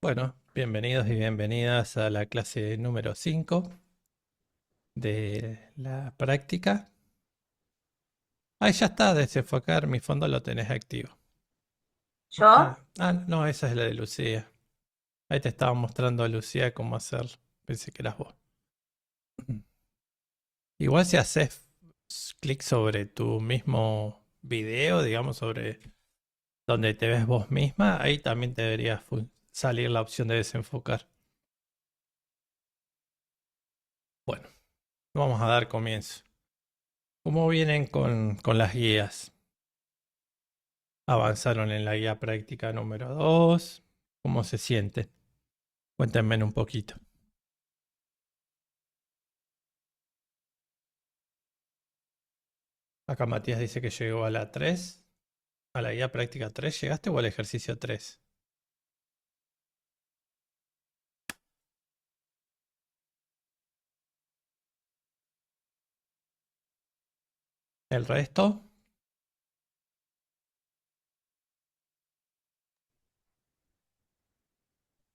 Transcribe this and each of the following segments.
Bueno, bienvenidos y bienvenidas a la clase número 5 de la práctica. Ahí ya está, desenfocar, mi fondo lo tenés activo. ¿Yo? No, esa es la de Lucía. Ahí te estaba mostrando a Lucía cómo hacerlo. Pensé que eras vos. Igual si haces clic sobre tu mismo video, digamos, sobre donde te ves vos misma, ahí también te debería salir la opción de desenfocar. Bueno, vamos a dar comienzo. ¿Cómo vienen con las guías? Avanzaron en la guía práctica número 2. ¿Cómo se sienten? Cuéntenme un poquito. Acá Matías dice que llegó a la 3, a la guía práctica 3. ¿Llegaste o al ejercicio 3? ¿El resto?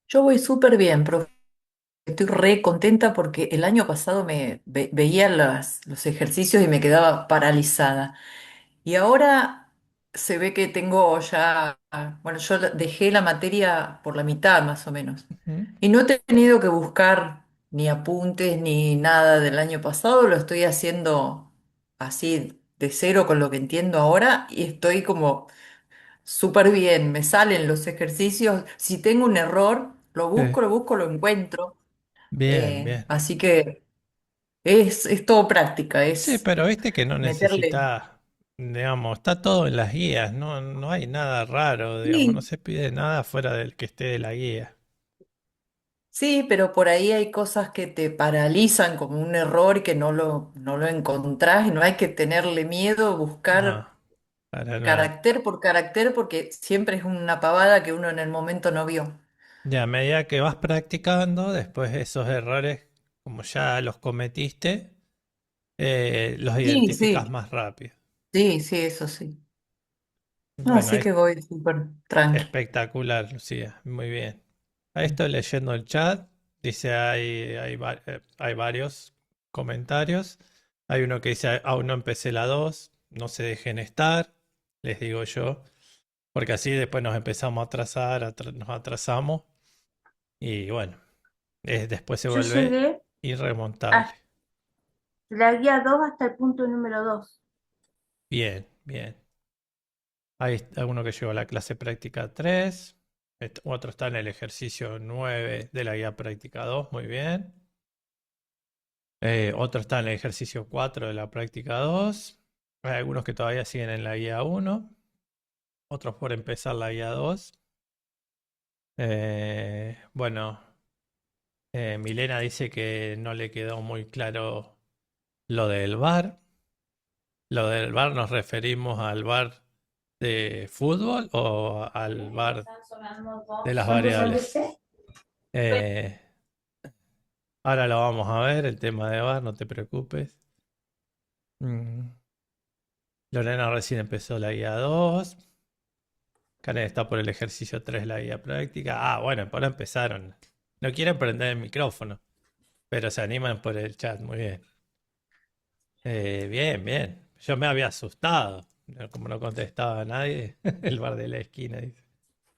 Yo voy súper bien, profe. Estoy re contenta porque el año pasado veía los ejercicios y me quedaba paralizada. Y ahora se ve que tengo ya, bueno, yo dejé la materia por la mitad más o menos. Ujú. Y no he tenido que buscar ni apuntes ni nada del año pasado, lo estoy haciendo así de cero con lo que entiendo ahora y estoy como súper bien, me salen los ejercicios. Si tengo un error, Sí. lo busco, lo encuentro. Bien, bien. Así que es todo práctica, Sí, es pero viste que no meterle. necesitas, digamos, está todo en las guías, no hay nada raro, digamos, no Sí, se pide nada fuera del que esté de la guía. sí, pero por ahí hay cosas que te paralizan como un error que no lo encontrás y no hay que tenerle miedo, No, buscar para nada. carácter por carácter porque siempre es una pavada que uno en el momento no vio. Ya a medida que vas practicando, después esos errores, como ya los cometiste, los Sí, identificas sí, más rápido. sí, sí, eso sí. No, Bueno, así que voy súper tranqui. espectacular, Lucía, muy bien. Ahí estoy leyendo el chat, dice hay varios comentarios. Hay uno que dice, aún no empecé la 2, no se dejen estar, les digo yo, porque así después nos empezamos a atrasar, nos atrasamos y bueno, después se Yo vuelve llegué irremontable. a la guía 2 hasta el punto número 2. Bien, bien. Hay uno que llegó a la clase práctica 3. Otro está en el ejercicio 9 de la guía práctica 2. Muy bien. Otro está en el ejercicio 4 de la práctica 2. Hay algunos que todavía siguen en la guía 1. Otros por empezar la guía 2. Bueno, Milena dice que no le quedó muy claro lo del VAR. ¿Lo del VAR nos referimos al VAR de fútbol o al VAR de las ¿Cuántos son, variables? dice? Eh, Ahora lo vamos a ver, el tema de VAR, no te preocupes. Mm, Lorena recién empezó la guía 2. Karen está por el ejercicio 3, la guía práctica. Ah, bueno, por ahora empezaron. No quieren prender el micrófono, pero se animan por el chat, muy bien. Bien, bien. Yo me había asustado, como no contestaba a nadie, el bar de la esquina dice.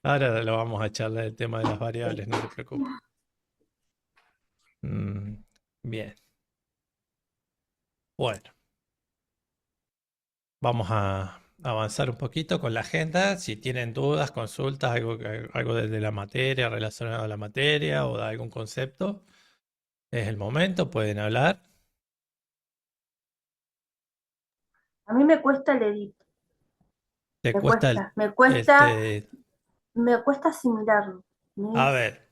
Ahora lo vamos a charlar el tema de las variables, no te preocupes. Mm, Bien, bueno. Vamos a avanzar un poquito con la agenda. Si tienen dudas, consultas, algo desde la materia, relacionado a la materia o de algún concepto, es el momento, pueden hablar. A mí me cuesta el edit, ¿Te cuesta el te- me cuesta asimilarlo. A ver,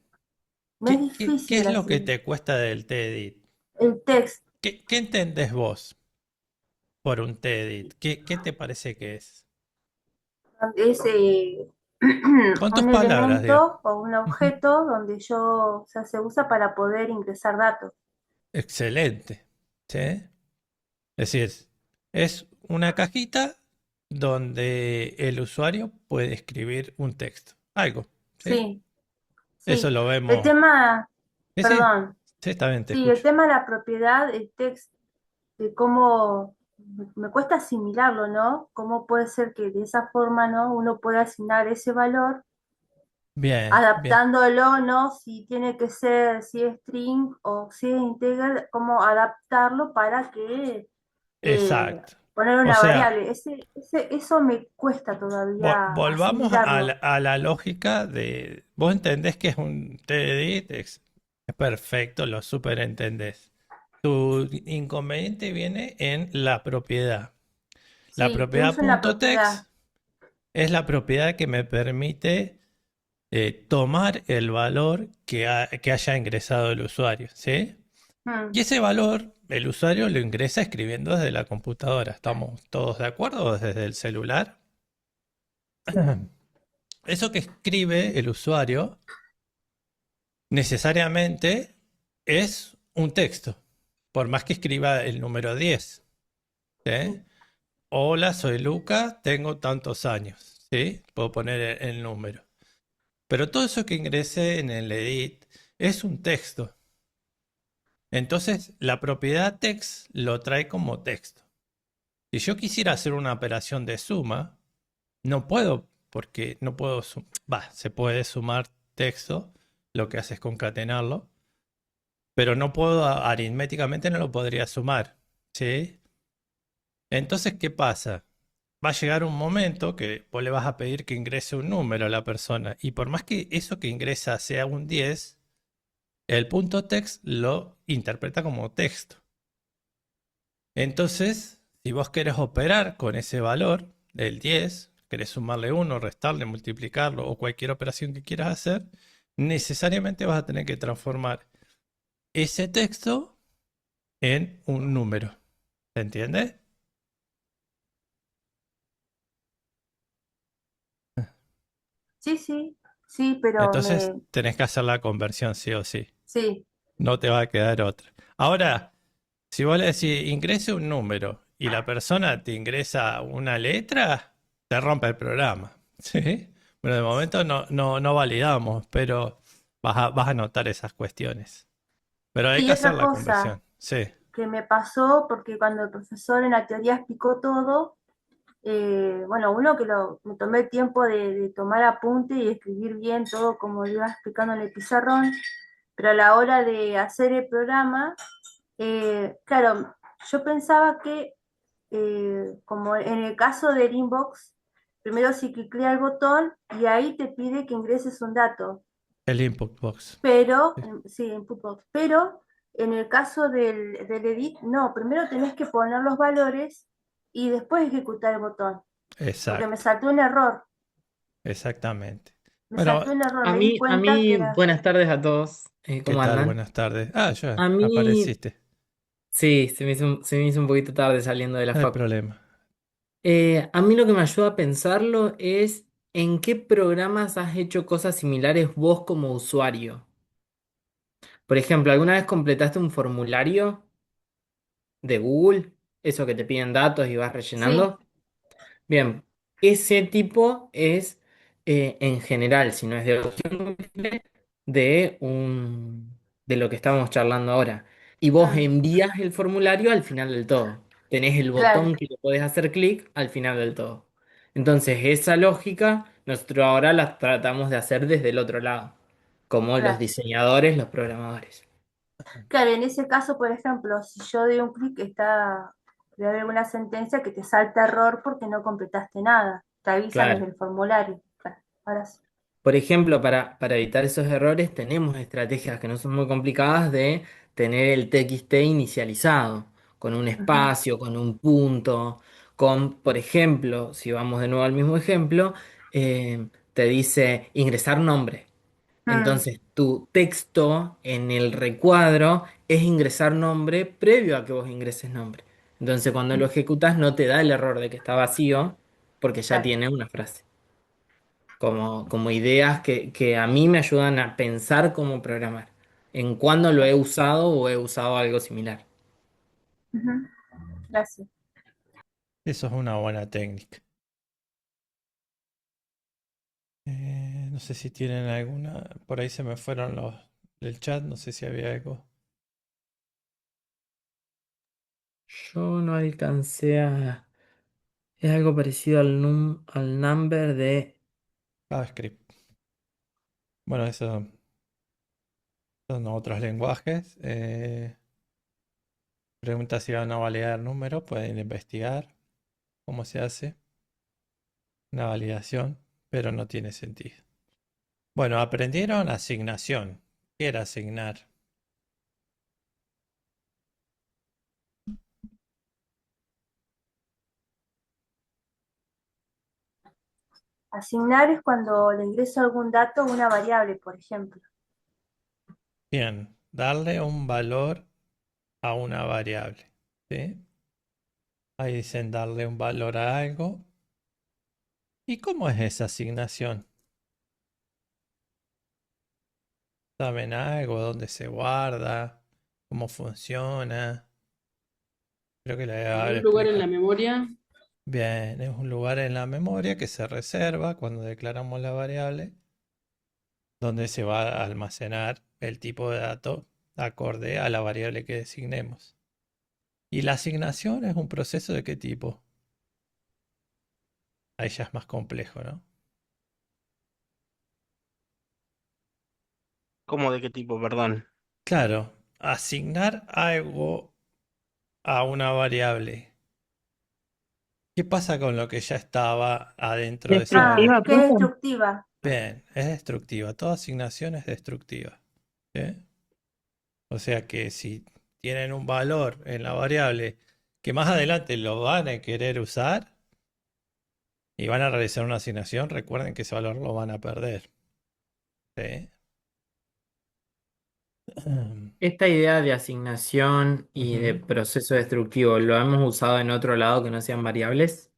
Me es qué es difícil lo que asimilar. te cuesta del TEDIT? El texto, ¿Qué entendés vos por un TEDIT? ¿Qué te parece que es? es Con tus un palabras, digo. elemento o un Ujú. objeto donde o sea, se usa para poder ingresar datos. Excelente. ¿Sí? Es decir, es una cajita donde el usuario puede escribir un texto, algo, ¿sí? Sí, Eso Sí, lo el vemos. tema, Sí, sí, perdón, sí, está bien, te sí, el escucho. tema de la propiedad, el texto, de cómo me cuesta asimilarlo, ¿no? ¿Cómo puede ser que de esa forma, ¿no? Uno pueda asignar ese valor Bien, bien. adaptándolo, ¿no? Si tiene que ser, si es string o si es integer, cómo adaptarlo para que Exacto. poner O una sea, variable. Eso me cuesta todavía volvamos asimilarlo. a la lógica de, vos entendés que es un TDD, es perfecto, lo súper entendés. Tu inconveniente viene en la propiedad. La Sí, que propiedad uso en la punto propiedad. .text es la propiedad que me permite tomar el valor que haya ingresado el usuario, ¿sí? Mm, Y ese valor el usuario lo ingresa escribiendo desde la computadora. ¿Estamos todos de acuerdo? ¿O desde el celular? Eso que escribe el usuario necesariamente es un texto, por más que escriba el número 10, ¿sí? sí, Hola, soy Luca, tengo tantos años, ¿sí? Puedo poner el número. Pero todo eso que ingrese en el edit es un texto. Entonces, la propiedad text lo trae como texto. Si yo quisiera hacer una operación de suma, no puedo, porque no puedo, se puede sumar texto, lo que hace es concatenarlo, pero no puedo, aritméticamente no lo podría sumar, ¿sí? Entonces, ¿qué pasa? Va a llegar un momento que vos le vas a pedir que ingrese un número a la persona, y por más que eso que ingresa sea un 10, el punto text lo interpreta como texto. Entonces, si vos querés operar con ese valor, el 10, querés sumarle uno, restarle, multiplicarlo o cualquier operación que quieras hacer, necesariamente vas a tener que transformar ese texto en un número. ¿Se entiende? sí, sí, sí, pero Entonces tenés que hacer la conversión sí o sí. sí, No te va a quedar otra. Ahora, si vos le decís ingrese un número y la persona te ingresa una letra, te rompe el programa. ¿Sí? Bueno, de momento no validamos, pero vas a notar esas cuestiones. Pero hay sí, que hacer otra la cosa conversión. Sí, que me pasó, porque cuando el profesor en la teoría explicó todo, bueno, uno que me tomé el tiempo de tomar apunte y escribir bien todo como lo iba explicando en el pizarrón, pero a la hora de hacer el programa, claro, yo pensaba que, como en el caso del inbox, primero sí cliclea el botón y ahí te pide que ingreses un dato, el input box. pero, Sí. sí, input box, pero en el caso del edit, no, primero tenés que poner los valores y después ejecutar el botón, porque me Exacto, saltó un error, exactamente. me saltó Bueno, un error, me di A cuenta que mí, era, buenas tardes a todos. ¿qué ¿Cómo tal? andan? Buenas tardes. Ah, ya A mí, apareciste. sí, se me hizo un poquito tarde saliendo de la No hay facu. problema. A mí lo que me ayuda a pensarlo es en qué programas has hecho cosas similares vos como usuario. Por ejemplo, ¿alguna vez completaste un formulario de Google? Eso que te piden datos y vas sí, rellenando. Bien, ese tipo es en general, si no es de de un de lo que estábamos charlando ahora. Y vos mm, envías el formulario al final del todo. Tenés el claro, botón que le podés hacer clic al final del todo. Entonces, esa lógica nosotros ahora la tratamos de hacer desde el otro lado, como los claro. diseñadores, los programadores. Claro, en ese caso, por ejemplo, si yo doy un clic, debe haber alguna sentencia que te salta error porque no completaste nada. Te avisan desde Claro. el formulario. Claro, ahora sí. Por ejemplo, para evitar esos errores, tenemos estrategias que no son muy complicadas de tener el TXT inicializado, con un Ujú, espacio, con un punto, con, por ejemplo, si vamos de nuevo al mismo ejemplo, te dice ingresar nombre. mm, Entonces, tu texto en el recuadro es ingresar nombre previo a que vos ingreses nombre. Entonces, cuando lo ejecutas, no te da el error de que está vacío, porque ya claro, tiene una frase como ideas que a mí me ayudan a pensar cómo programar, en cuándo lo he claro. usado o he usado algo similar. Ujú, gracias. Eso es una buena técnica. No sé si tienen alguna. Por ahí se me fueron los del chat, no sé si había algo. Yo no alcancé a... Es algo parecido al number de... JavaScript. Bueno, eso son otros lenguajes. Pregunta si van a validar números, pueden investigar cómo se hace una validación, pero no tiene sentido. Bueno, aprendieron asignación. ¿Qué era asignar? Asignar es cuando le ingreso algún dato a una variable, por ejemplo. Bien, darle un valor a una variable. ¿Sí? Ahí dicen darle un valor a algo. ¿Y cómo es esa asignación? ¿Saben algo? ¿Dónde se guarda? ¿Cómo funciona? Creo que le voy a En haber un lugar en la explicado. memoria. Bien, es un lugar en la memoria que se reserva cuando declaramos la variable, donde se va a almacenar el tipo de dato acorde a la variable que designemos. ¿Y la asignación es un proceso de qué tipo? Ahí ya es más complejo, ¿no? ¿Cómo de qué tipo, perdón? Claro, asignar algo a una variable. ¿Qué pasa con lo que ya estaba adentro de esa Ah, variable? Destructiva, que es profe. destructiva. Bien, es destructiva. Toda asignación es destructiva. ¿Sí? O sea que si tienen un valor en la variable que más adelante lo van a querer usar y van a realizar una asignación, recuerden que ese valor lo van a perder. ¿Sí? Esta idea de asignación y de Ujú. proceso destructivo, ¿lo hemos usado en otro lado que no sean variables?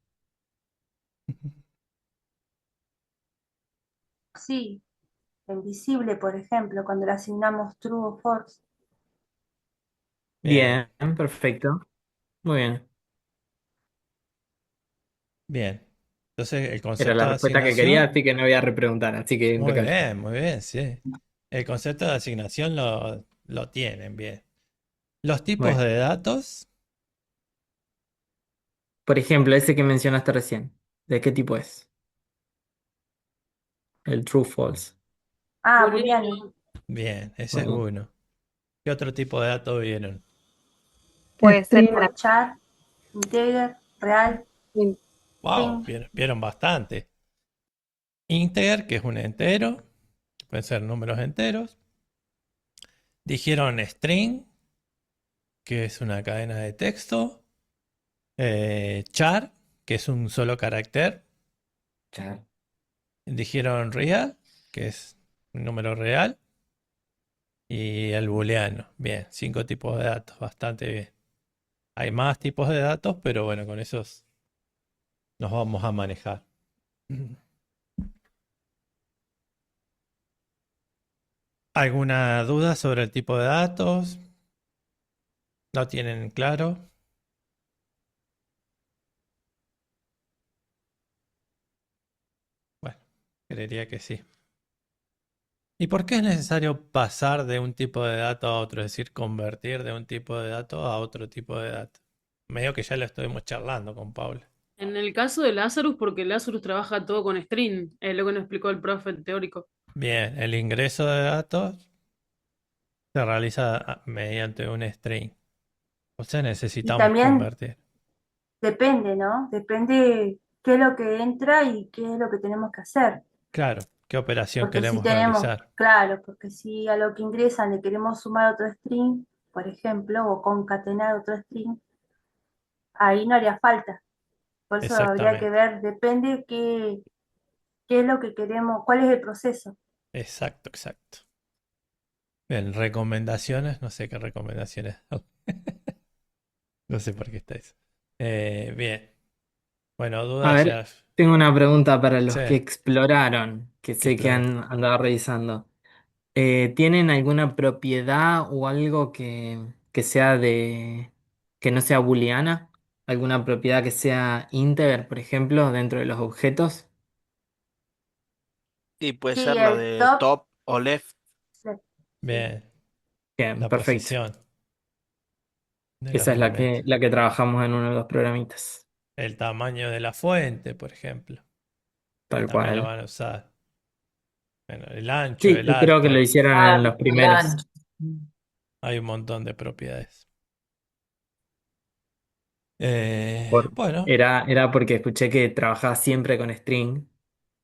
Sí, en visible, por ejemplo, cuando le asignamos true o false. Bien, Bien, perfecto. Muy bien. bien. Entonces el Era concepto la de respuesta que quería, asignación, así que no voy a repreguntar, así que impecable. muy bien, sí. El concepto de asignación lo tienen bien. Los tipos Bueno, de datos, por ejemplo, ese que mencionaste recién, ¿de qué tipo es? El true false. Ah, booleano. Booleano. bien, ese Muy es bien. uno. ¿Qué otro tipo de datos vieron? Puede ser String, una... Tipo char, integer, real, Wow, string. vieron bastante. Integer, que es un entero, pueden ser números enteros. Dijeron string, que es una cadena de texto. Char, que es un solo carácter. Ya. Dijeron real, que es un número real. Y el booleano. Bien, 5 tipos de datos, bastante bien. Hay más tipos de datos, pero bueno, con esos nos vamos a manejar. ¿Alguna duda sobre el tipo de datos? ¿Lo tienen claro? Bueno, creería que sí. ¿Y por qué es necesario pasar de un tipo de dato a otro? Es decir, convertir de un tipo de dato a otro tipo de dato. Medio que ya lo estuvimos charlando con Paula. En el caso de Lazarus, porque Lazarus trabaja todo con string, es lo que nos explicó el profe teórico. Bien, el ingreso de datos se realiza mediante un string. O sea, Y necesitamos también convertir. depende, ¿no? Depende qué es lo que entra y qué es lo que tenemos que hacer. Claro, ¿qué operación Porque si queremos tenemos, realizar? claro, porque si a lo que ingresan le queremos sumar otro string, por ejemplo, o concatenar otro string, ahí no haría falta. Por eso habría que Exactamente. ver, depende qué es lo que queremos, cuál es el proceso. Exacto, exacto. Bien, recomendaciones, no sé qué recomendaciones. No sé por qué está eso. Bien. Bueno, A dudas ver, ya. tengo una pregunta para Sí, los que exploraron, que que sé que explorar. han andado revisando. ¿Tienen alguna propiedad o algo que sea que no sea booleana? ¿Alguna propiedad que sea integer, por ejemplo, dentro de los objetos? Y puede Sí, ser la el de top, top o left. sí, sí. Bien, Bien, la perfecto. posición de los Esa es elementos. la que trabajamos en uno de los programitas. El tamaño de la fuente, por ejemplo, Tal también lo cual. van a usar. Bueno, el ancho, Sí, el y creo que lo alto, hicieron en Claro, los el primeros. ancho. hay un montón de propiedades. Por- Bueno, era porque escuché que trabajaba siempre con string.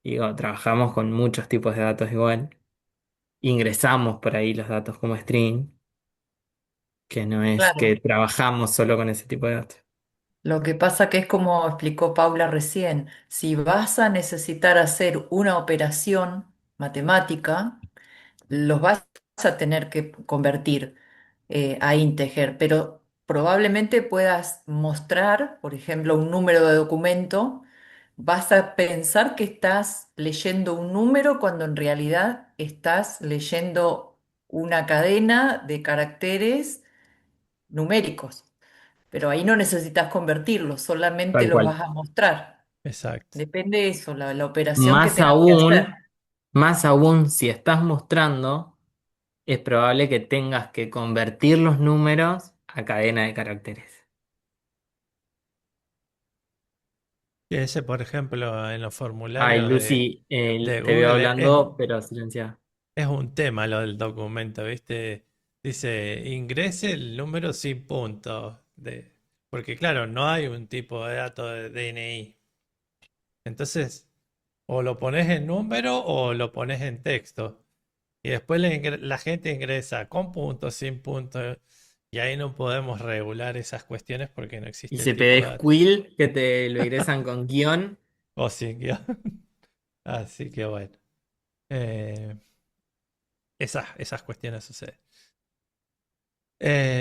Y digo, trabajamos con muchos tipos de datos igual. Ingresamos por ahí los datos como string, que no es que Claro. trabajamos solo con ese tipo de datos. Lo que pasa que es como explicó Paula recién, si vas a necesitar hacer una operación matemática, los vas a tener que convertir a integer, pero probablemente puedas mostrar, por ejemplo, un número de documento, vas a pensar que estás leyendo un número cuando en realidad estás leyendo una cadena de caracteres numéricos, pero ahí no necesitas convertirlos, solamente Tal los cual. vas a mostrar. exacto. Depende de eso, la operación que Más tengas que hacer. aún, más aún si estás mostrando, es probable que tengas que convertir los números a cadena de caracteres. Y ese, por ejemplo, en los Ay, formularios Lucy, de te veo Google hablando, pero silenciada. es un tema lo del documento, ¿viste? Dice, ingrese el número sin puntos. Porque claro, no hay un tipo de dato de DNI. Entonces, o lo pones en número o lo pones en texto. Y después la gente ingresa con puntos, sin puntos. Y ahí no podemos regular esas cuestiones porque no Y existe el se tipo te de dato. squill que te lo ingresan con guión. O sin guión. Así que bueno. eh, esas cuestiones suceden.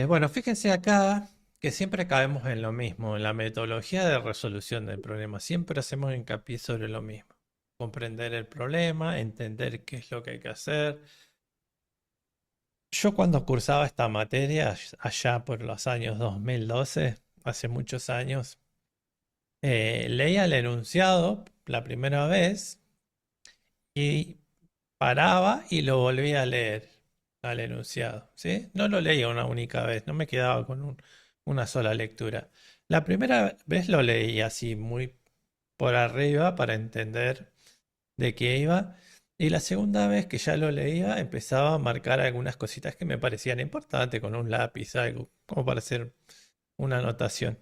Bueno, fíjense acá que siempre caemos en lo mismo, en la metodología de resolución del problema. Siempre hacemos hincapié sobre lo mismo. Comprender el problema, entender qué es lo que hay que hacer. Yo cuando cursaba esta materia, allá por los años 2012, hace muchos años, leía el enunciado la primera vez y paraba y lo volvía a leer al enunciado, ¿sí? No lo leía una única vez, no me quedaba con una sola lectura. La primera vez lo leí así muy por arriba para entender de qué iba. Y la segunda vez que ya lo leía, empezaba a marcar algunas cositas que me parecían importantes con un lápiz, algo, como para hacer una anotación,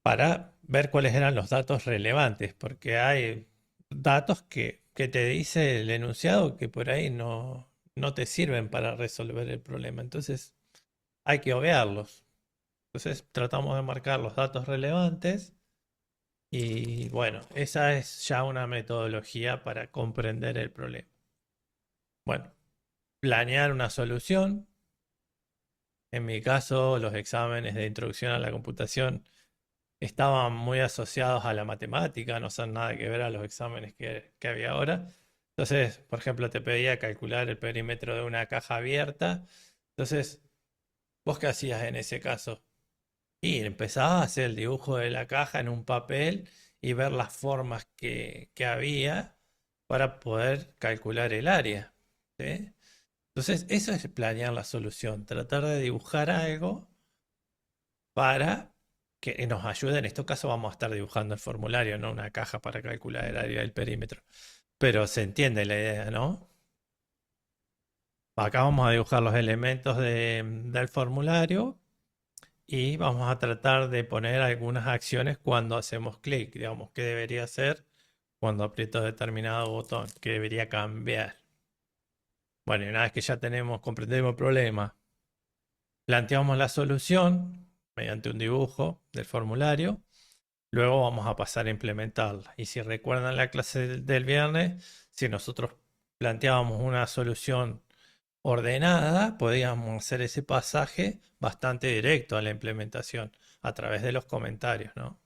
para ver cuáles eran los datos relevantes, porque hay datos que te dice el enunciado que por ahí no te sirven para resolver el problema. Entonces hay que obviarlos. Entonces tratamos de marcar los datos relevantes y bueno, esa es ya una metodología para comprender el problema. Bueno, planear una solución. En mi caso, los exámenes de introducción a la computación estaban muy asociados a la matemática, no son nada que ver a los exámenes que había ahora. Entonces, por ejemplo, te pedía calcular el perímetro de una caja abierta. Entonces, ¿vos qué hacías en ese caso? Y empezabas a hacer el dibujo de la caja en un papel y ver las formas que había para poder calcular el área. ¿Sí? Entonces, eso es planear la solución, tratar de dibujar algo para que nos ayude. En este caso vamos a estar dibujando el formulario, no una caja para calcular el área del perímetro. Pero se entiende la idea, ¿no? Acá vamos a dibujar los elementos del formulario y vamos a tratar de poner algunas acciones cuando hacemos clic, digamos, qué debería hacer cuando aprieto determinado botón, qué debería cambiar. Bueno, y una vez que ya comprendemos el problema, planteamos la solución mediante un dibujo del formulario. Luego vamos a pasar a implementarla. Y si recuerdan la clase del viernes, si nosotros planteábamos una solución ordenada, podíamos hacer ese pasaje bastante directo a la implementación a través de los comentarios, ¿no?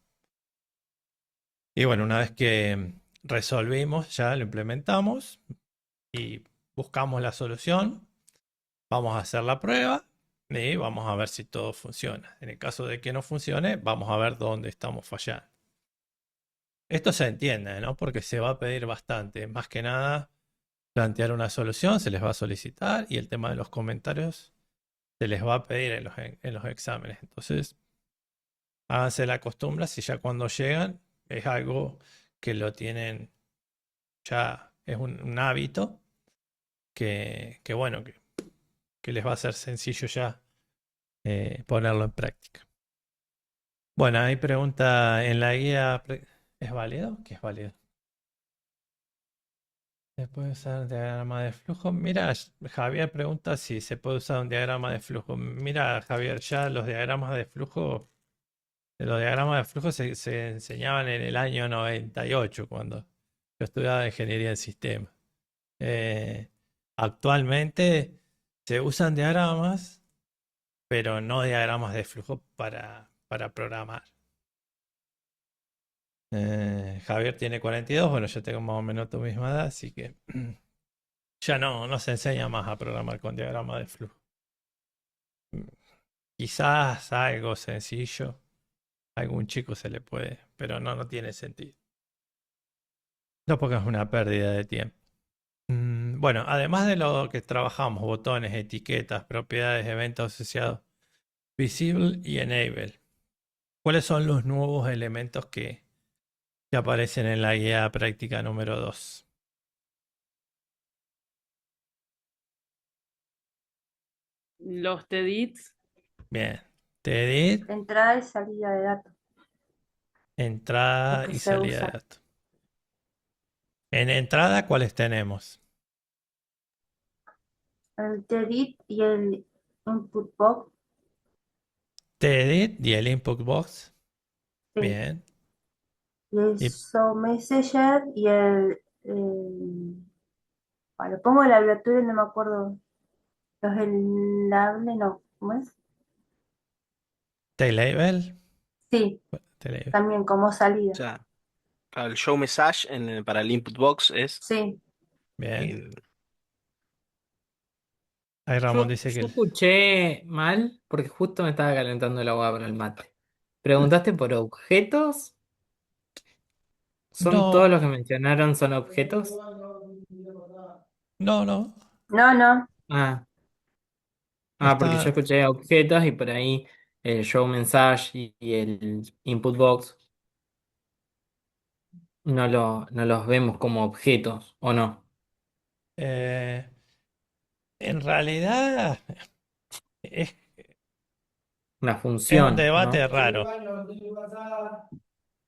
Y bueno, una vez que resolvimos, ya lo implementamos y buscamos la solución, vamos a hacer la prueba y vamos a ver si todo funciona. En el caso de que no funcione, vamos a ver dónde estamos fallando. Esto se entiende, ¿no? Porque se va a pedir bastante. Más que nada, plantear una solución, se les va a solicitar y el tema de los comentarios se les va a pedir en los exámenes. Entonces, háganse la costumbre si ya cuando llegan es algo que lo tienen ya, es un hábito que bueno, que les va a ser sencillo ya ponerlo en práctica. Bueno, hay pregunta en la guía. ¿Es válido? ¿Qué es válido? ¿Se puede usar un diagrama de flujo? Mira, Javier pregunta si se puede usar un diagrama de flujo. Mira, Javier, ya los diagramas de flujo se enseñaban en el año 98 cuando yo estudiaba ingeniería en sistemas. Eh, Actualmente se usan diagramas, pero no diagramas de flujo para programar. Javier tiene 42, bueno, yo tengo más o menos tu misma edad, así que ya no se enseña más a programar con diagrama de flujo. Quizás algo sencillo, a algún chico se le puede, pero no tiene sentido. No, porque es una pérdida de tiempo. Bueno, además de lo que trabajamos, botones, etiquetas, propiedades, eventos asociados, visible y enable. ¿Cuáles son los nuevos elementos que aparecen en la guía práctica número 2? Los TEDITs, Bien, TEDIT, Entrada y salida de datos, lo entrada que y se salida de usa. datos. En entrada, ¿cuáles tenemos? El TEDIT y el input box, TEDIT y el input box. sí. Bien. Y el Y show messenger y bueno, pongo la abreviatura y no me acuerdo. Los enlables, no, ¿cómo es? TLabel. Sí, TLabel. también como O salida. sea, para el show message para el input box es Sí, Bien. el- Ahí Ramón Yo, dice que yo escuché mal porque justo me estaba calentando el agua para el mate. ¿Preguntaste por objetos? ¿Son todos no, los que mencionaron son objetos? no. no, Ah, porque yo Está, escuché objetos y por ahí el show message y el input box no los vemos como objetos, ¿o no? eh, en realidad es, Una es un función, ¿no? debate raro,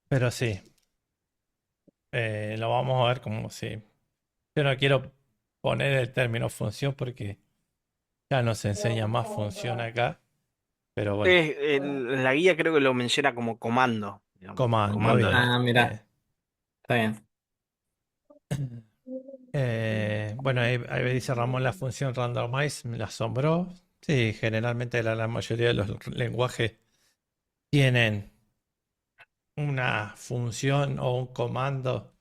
pero sí, lo vamos a ver como si. Yo no quiero poner el término función porque ya no se enseña más función acá, pero bueno, en la guía creo que lo menciona como comando, digamos, comando, comando bien. de. Ah, mira, está bien. Bueno, ahí dice Ramón, la función randomize me asombró. Sí, generalmente la mayoría de los lenguajes tienen una función o un comando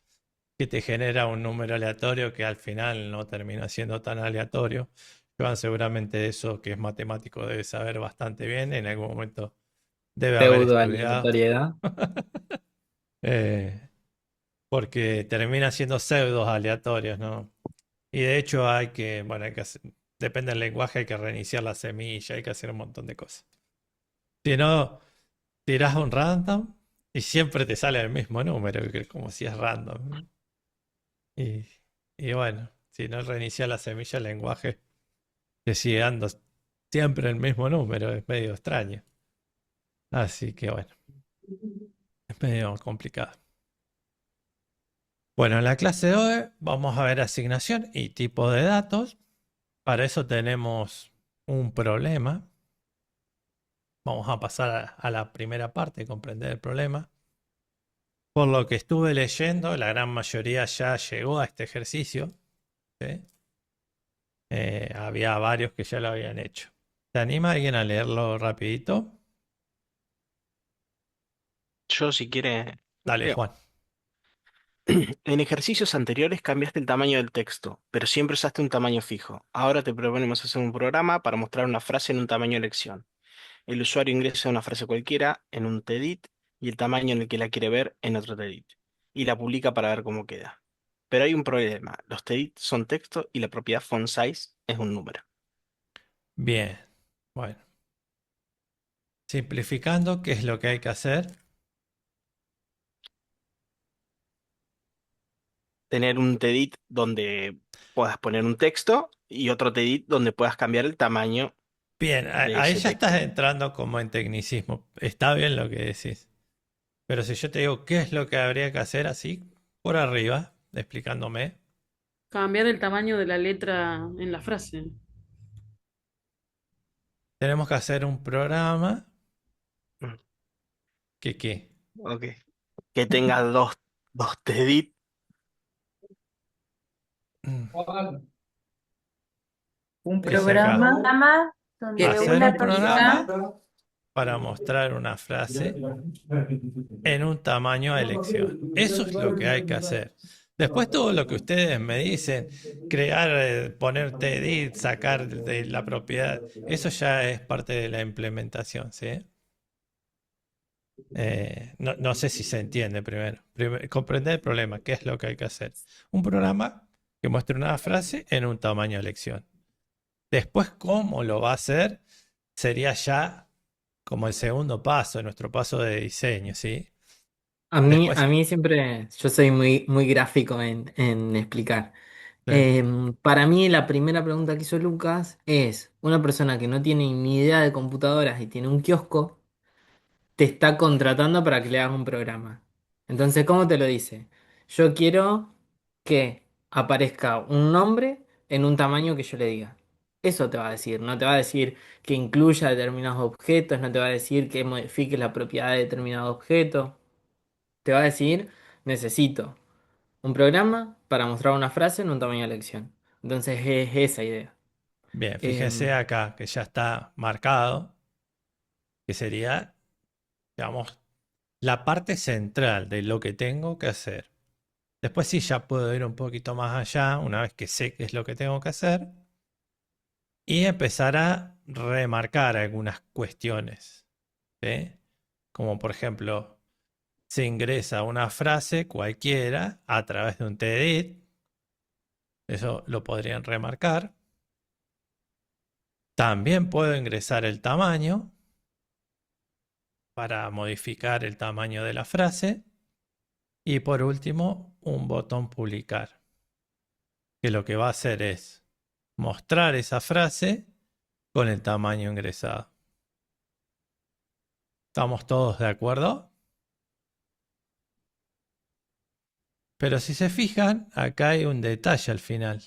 que te genera un número aleatorio que al final no termina siendo tan aleatorio. Joan seguramente eso que es matemático debe saber bastante bien, en algún momento debe haber Pseudo estudiado, aleatoriedad. eh, porque termina siendo pseudos aleatorios, ¿no? Y de hecho bueno, depende del lenguaje, hay que reiniciar la semilla, hay que hacer un montón de cosas. Si no, tirás un random y siempre te sale el mismo número, que es como si es random. Y, y bueno, si no reinicia la semilla, el lenguaje te sigue dando siempre el mismo número, es medio extraño. Así que bueno, es medio complicado. Bueno, en la clase de hoy vamos a ver asignación y tipo de datos. Para eso tenemos un problema. Vamos a pasar a la primera parte, comprender el problema. Por lo que estuve leyendo, la gran mayoría ya llegó a este ejercicio. ¿Sí? Había varios que ya lo habían hecho. ¿Se anima alguien a leerlo rapidito? Yo, si quiere, Dale, leo. Juan. En ejercicios anteriores cambiaste el tamaño del texto, pero siempre usaste un tamaño fijo. Ahora te proponemos hacer un programa para mostrar una frase en un tamaño elección. El usuario ingresa una frase cualquiera en un TEDIT y el tamaño en el que la quiere ver en otro TEDIT. y la publica para ver cómo queda. Pero hay un problema. Los TEDx son texto y la propiedad font size es un número. Bien. Bueno, simplificando, ¿qué es lo que hay que hacer? Tener un TEDit donde puedas poner un texto y otro TEDit donde puedas cambiar el tamaño Bien, de ahí ese ya estás texto. entrando como en tecnicismo. Está bien lo que decís. Pero si yo te digo qué es lo que habría que hacer así, por arriba, explicándome, Cambiar el tamaño de la letra en la frase. tenemos que hacer un programa Mm, que ¿qué? ok. Que tenga dos TEDit. Un Dice acá, programa Programa que donde te hacer un una persona, programa para mostrar una frase en un tamaño a elección. Eso es lo que hay que hacer. Después todo lo que ustedes me dicen, crear, poner TEDit, sacar de la propiedad, eso ya es parte de la implementación, ¿sí? No sé si se entiende primero. Comprender el problema, qué es lo que hay que hacer. Un programa que muestre una frase en un tamaño a elección. Después, cómo lo va a hacer, sería ya como el segundo paso, nuestro paso de diseño, ¿sí? A Después, mí siempre, yo soy muy gráfico en explicar. eh, Para mí la primera pregunta que hizo Lucas es, una persona que no tiene ni idea de computadoras y tiene un kiosco, te está contratando para que le hagas un programa. Entonces, ¿cómo te lo dice? Yo quiero que aparezca un nombre en un tamaño que yo le diga. Eso te va a decir, no te va a decir que incluya determinados objetos, no te va a decir que modifique la propiedad de determinado objeto. Te va a decir, necesito un programa para mostrar una frase en un tamaño de elección. Entonces es esa idea. bien, fíjense Em, acá que ya está marcado, que sería, digamos, la parte central de lo que tengo que hacer. Después sí, ya puedo ir un poquito más allá, una vez que sé qué es lo que tengo que hacer, y empezar a remarcar algunas cuestiones, ¿sí? Como por ejemplo, se ingresa una frase cualquiera a través de un TEDit, eso lo podrían remarcar. También puedo ingresar el tamaño para modificar el tamaño de la frase. Y por último, un botón publicar, que lo que va a hacer es mostrar esa frase con el tamaño ingresado. ¿Estamos todos de acuerdo? Pero si se fijan, acá hay un detalle al final.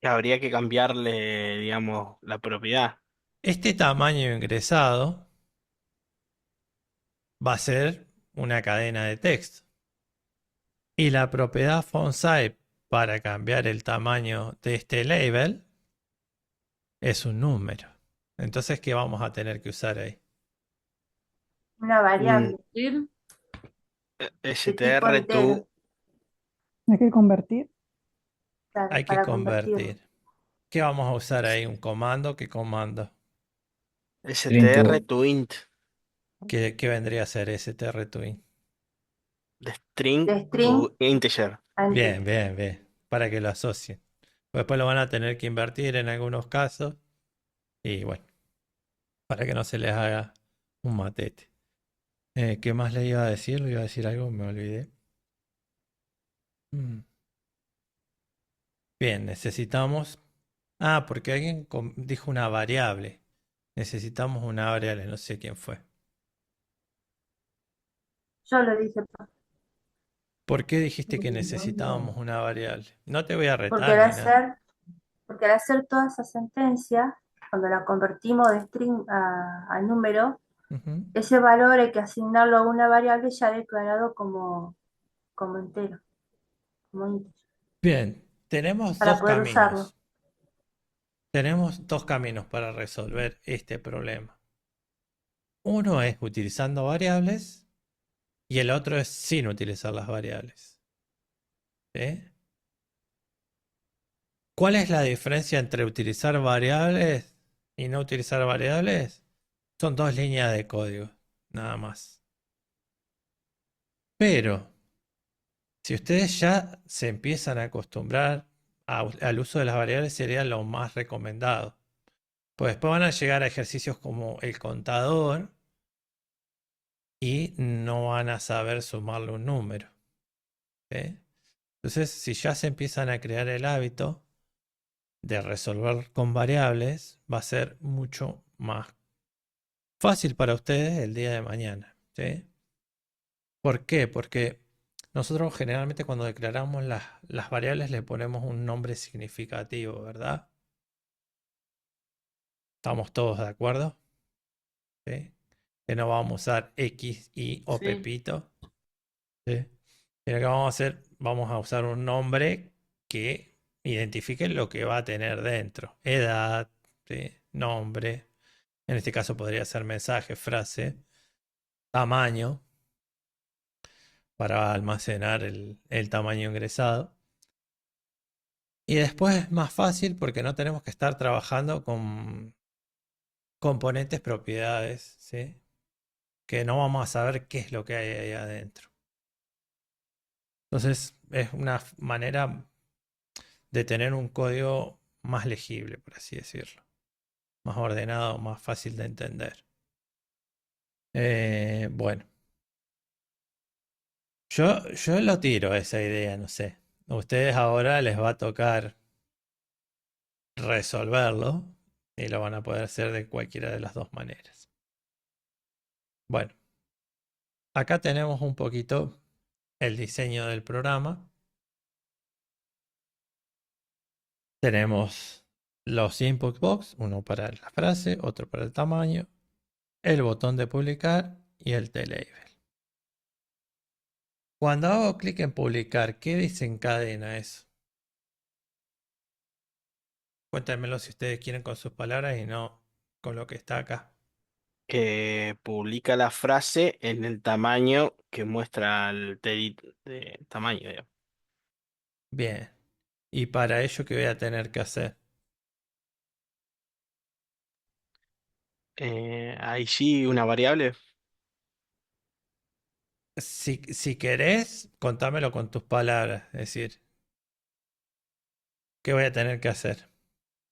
Que habría que cambiarle, digamos, la propiedad. Este tamaño ingresado va a ser una cadena de texto. Y la propiedad fontsize para cambiar el tamaño de este label es un número. Entonces, ¿qué vamos a tener que usar ahí? una Un variable ¿Ir? de tipo str entero, to Hay que convertir. claro, Hay que para convertirlo. convertir. ¿Qué vamos a usar ahí? ¿Un comando? ¿Qué comando? str to int. ¿Qué vendría a ser str2in? De string De string to integer. a Bien, entero. bien, bien. Para que lo asocien. Después lo van a tener que invertir en algunos casos. Y bueno, para que no se les haga un matete. ¿Qué más le iba a decir? Le iba a decir algo, me olvidé. Mm. Bien, necesitamos. Ah, porque alguien dijo una variable. Necesitamos una variable, no sé quién fue. Yo lo dije, ¿Por qué dijiste que necesitábamos una variable? No te voy a porque retar al ni nada. hacer, porque al hacer toda esa sentencia, cuando la convertimos de string a número, Ujú. ese valor hay que asignarlo a una variable ya declarado como entero, como íntegro, Bien, tenemos para dos poder usarlo. caminos. Tenemos dos caminos para resolver este problema. Uno es utilizando variables y el otro es sin utilizar las variables. ¿Sí? ¿Cuál es la diferencia entre utilizar variables y no utilizar variables, son dos líneas de código, nada más. Pero si ustedes ya se empiezan a acostumbrar al uso de las variables, sería lo más recomendado. Pues después van a llegar a ejercicios como el contador y no van a saber sumarle un número. ¿Sí? Entonces, si ya se empiezan a crear el hábito de resolver con variables, va a ser mucho más fácil para ustedes el día de mañana. ¿Sí? ¿Por qué? Porque nosotros generalmente cuando declaramos las variables le ponemos un nombre significativo, ¿verdad? ¿Estamos todos de acuerdo? ¿Sí? Que no vamos a usar X, Y o Sí. Pepito. ¿Sí? Sino que vamos a usar un nombre que identifique lo que va a tener dentro. Edad, ¿sí? Nombre. En este caso podría ser mensaje, frase, tamaño, para almacenar el tamaño ingresado. Y después es más fácil porque no tenemos que estar trabajando con componentes, propiedades, ¿sí? Que no vamos a saber qué es lo que hay ahí adentro. Entonces es una manera de tener un código más legible, por así decirlo. Más ordenado, más fácil de entender. Bueno, yo lo tiro esa idea, no sé. A ustedes ahora les va a tocar resolverlo y lo van a poder hacer de cualquiera de las dos maneras. Bueno, acá tenemos un poquito el diseño del programa. Tenemos los input box, uno para la frase, otro para el tamaño, el botón de publicar y el t-label. Cuando hago clic en publicar, ¿qué desencadena eso? Cuéntenmelo si ustedes quieren con sus palabras y no con lo que está acá. Que publica la frase en el tamaño que muestra el TEDit de tamaño, digamos. Bien. ¿Y para ello qué voy a tener que hacer? Ahí sí, una variable. Si querés, contámelo con tus palabras. Es decir, ¿qué voy a tener que hacer?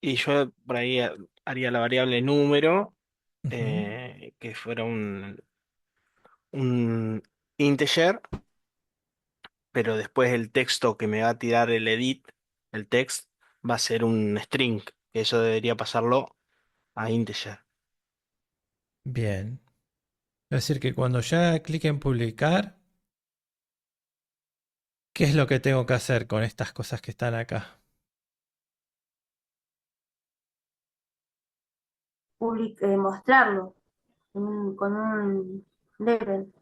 Y yo por ahí haría la variable número, Ujú. que fuera un integer, pero después el texto que me va a tirar el edit, el text, va a ser un string, que eso debería pasarlo a integer. Bien. Es decir, que cuando ya clique en publicar, ¿qué es lo que tengo que hacer con estas cosas que están acá? Mostrarlo con un label,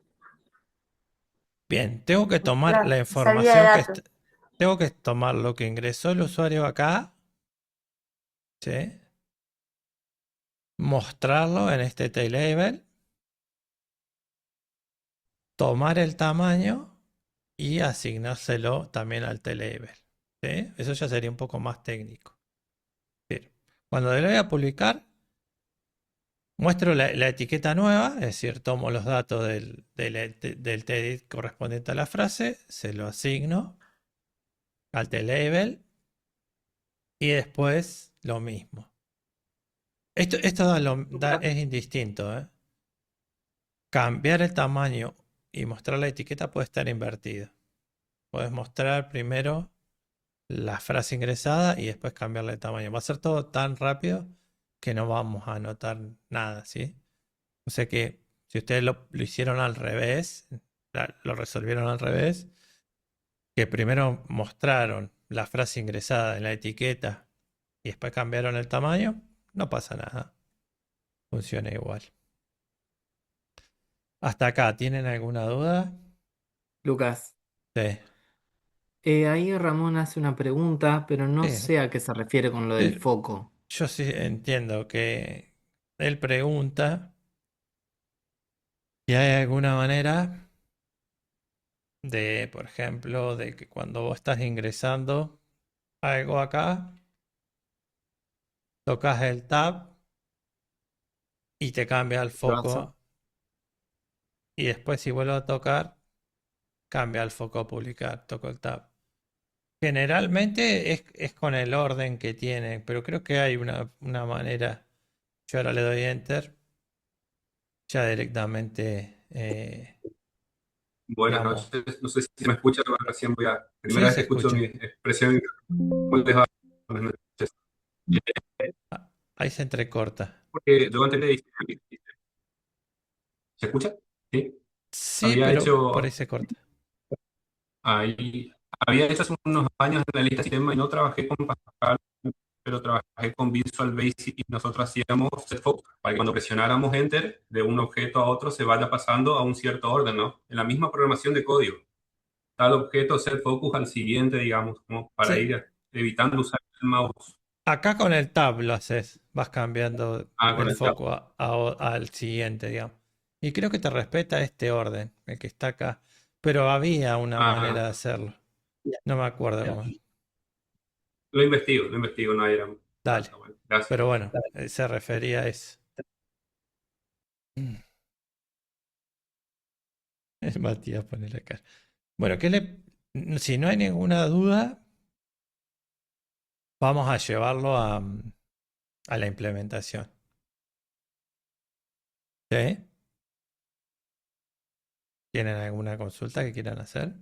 Bien, tengo que tomar la salida de información datos. tengo que tomar lo que ingresó el usuario acá, ¿sí? Mostrarlo en este label, tomar el tamaño y asignárselo también al label, ¿sí? Eso ya sería un poco más técnico. Bien. Cuando le voy a publicar, muestro la etiqueta nueva, es decir, tomo los datos del TEDIT correspondiente a la frase, se lo asigno al label y después lo mismo. Esto es indistinto, ¿eh? Cambiar el tamaño y mostrar la etiqueta puede estar invertido. Puedes mostrar primero la frase ingresada y después cambiarle el tamaño. Va a ser todo tan rápido que no vamos a notar nada, ¿sí? O sea que si ustedes lo hicieron al revés, lo resolvieron al revés, que primero mostraron la frase ingresada en la etiqueta y después cambiaron el tamaño, no pasa nada. Funciona igual. Hasta acá, ¿tienen alguna duda? Lucas, Sí. ahí Ramón hace una pregunta, pero no Sí, sé a qué se refiere con lo del sí, foco. yo sí entiendo que él pregunta si hay alguna manera de, por ejemplo, de que cuando vos estás ingresando algo acá, tocas el tab y te cambia el Lo hace. foco. Y después si vuelvo a tocar, cambia el foco a publicar. Toco el tab. Generalmente es con el orden que tiene, pero creo que hay una manera. Yo ahora le doy enter, ya directamente, Buenas digamos, noches, no sé si me escucha, pero recién voy a, primera sí vez se que escucho mi escucha. expresión. ¿Cómo les va? Buenas noches. Ah, ahí se entrecorta. Porque yo antes le dije, ¿se escucha? Sí. Sí, Había pero por ahí hecho, se corta. ahí, había hecho hace unos años en la lista de sistema y no trabajé con Pascal, pero trabajé con Visual Basic y nosotros hacíamos set focus para que cuando presionáramos Enter de un objeto a otro se vaya pasando a un cierto orden, ¿no? En la misma programación de código. Tal objeto set focus al siguiente, digamos, como para Sí, ir evitando usar el mouse. acá con el tab lo haces, vas cambiando Ah, con el el tab. foco al siguiente, digamos. Y creo que te respeta este orden, el que está acá. Pero había una manera Ah, de hacerlo. No me acuerdo cómo. lo investigo, no era. Ya Dale. está bueno. Gracias. Pero bueno, se refería a eso. El Matías pone la cara. Bueno, si no hay ninguna duda, vamos a llevarlo a la implementación. ¿Sí? ¿Tienen alguna consulta que quieran hacer?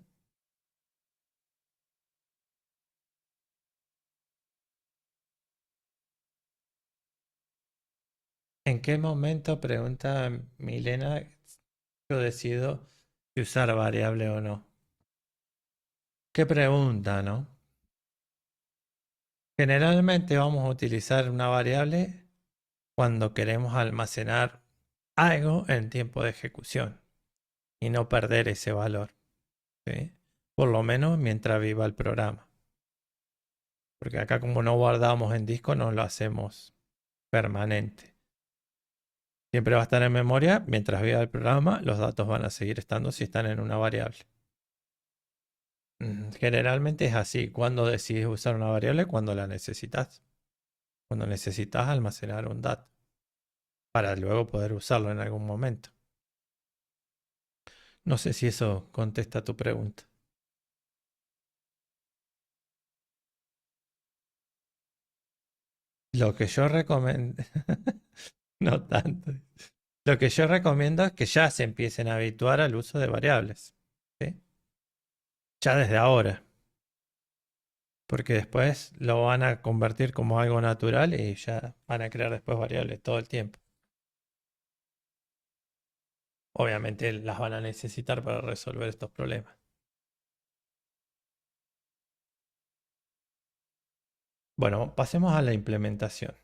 ¿En qué momento, pregunta Milena, yo decido si usar variable o no? ¿Qué pregunta, no? Generalmente vamos a utilizar una variable cuando queremos almacenar algo en tiempo de ejecución y no perder ese valor, ¿sí? Por lo menos mientras viva el programa. Porque acá como no guardamos en disco, no lo hacemos permanente. Siempre va a estar en memoria, mientras viva el programa, los datos van a seguir estando si están en una variable. Generalmente es así. Cuando decides usar una variable, cuando la necesitas. Cuando necesitas almacenar un dato para luego poder usarlo en algún momento. No sé si eso contesta tu pregunta. Lo que yo recomiendo, no tanto. Lo que yo recomiendo es que ya se empiecen a habituar al uso de variables, ¿sí? Ya desde ahora, porque después lo van a convertir como algo natural y ya van a crear después variables todo el tiempo. Obviamente las van a necesitar para resolver estos problemas. Bueno, pasemos a la implementación.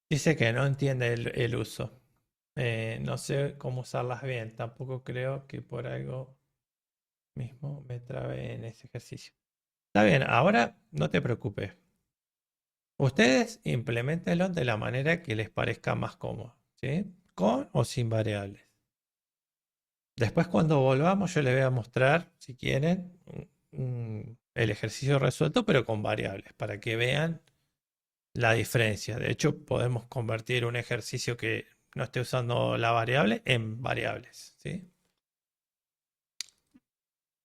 Dice que no entiende el uso. No sé cómo usarlas bien. Tampoco creo que por algo mismo me trabe en ese ejercicio. Está bien, ahora no te preocupes. Ustedes implementenlo de la manera que les parezca más cómodo, ¿sí? Con o sin variables. Después cuando volvamos yo les voy a mostrar, si quieren, el ejercicio resuelto, pero con variables, para que vean la diferencia. De hecho, podemos convertir un ejercicio que no esté usando la variable en variables, ¿sí?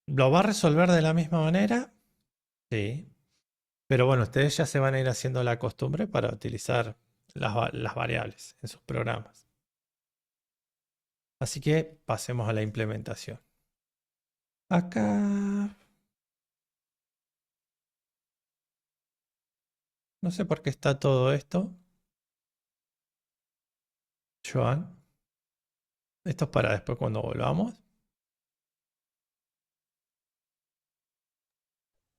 ¿Lo va a resolver de la misma manera? Sí. Pero bueno, ustedes ya se van a ir haciendo la costumbre para utilizar las variables en sus programas. Así que pasemos a la implementación. Acá no sé por qué está todo esto. Joan, esto es para después cuando volvamos.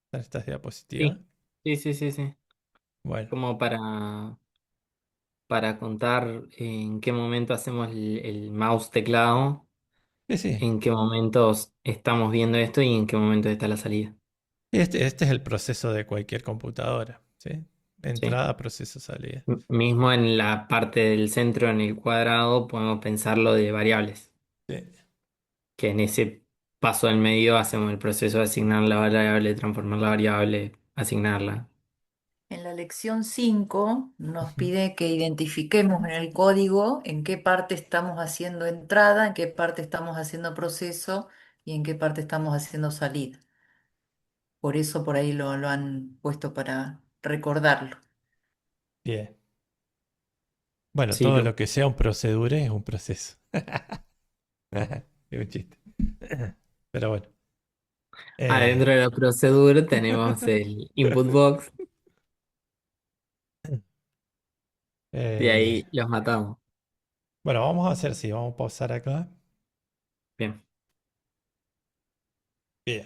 Están estas diapositivas. Sí, sí, sí, sí, sí. Bueno, Como para contar en qué momento hacemos el mouse teclado, sí, sí. en qué momentos estamos viendo esto y en qué momento está la salida. Este es el proceso de cualquier computadora, ¿sí? ¿Sí? Entrada, proceso, salida. Mismo en la parte del centro, en el cuadrado, podemos pensarlo de variables, Sí. que en ese paso del medio hacemos el proceso de asignar la variable, transformar la variable, asignarla. En la lección 5 nos pide que identifiquemos en el código en qué parte estamos haciendo entrada, en qué parte estamos haciendo proceso y en qué parte estamos haciendo salida. Por eso por ahí lo han puesto para recordarlo. Bien. Bueno, Sí, todo lo que sea un procedure es un proceso. Es un chiste. Pero bueno. adentro de la procedura tenemos el input box y eh, ahí los matamos. bueno, vamos a hacer así. Vamos a pausar acá. Bien. Bien.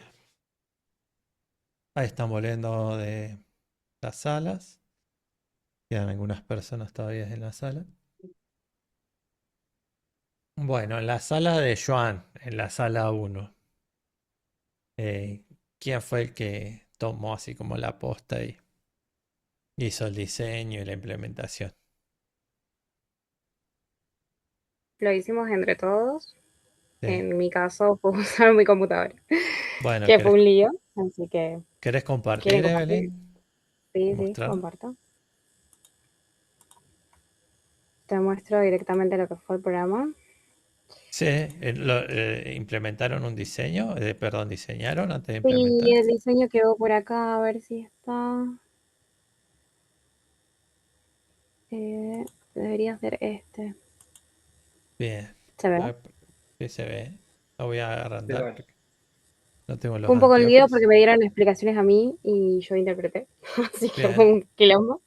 Ahí están volviendo de las salas. Quedan algunas personas todavía en la sala. Bueno, en la sala de Joan, en la sala 1, ¿quién fue el que tomó así como la posta y hizo el diseño y la implementación? Lo hicimos entre todos. Sí. En mi caso, fue usar mi computadora, Bueno, que fue un lío. Así que, ¿querés ¿quieren compartir, compartir? Evelyn? Sí, sí, ¿Mostrar? comparto. Te muestro directamente lo que fue el programa. Sí, implementaron un diseño, perdón, diseñaron antes de Sí, implementar. el diseño quedó por acá, a ver si está. Eh, Debería ser este. Bien. ¿Se ve? A ver, sí se ve. Lo voy a agrandar Pero porque no tengo los Fue un poco el lío anteojos. porque me dieron explicaciones a mí y yo interpreté. Así que fue Bien. un quilombo.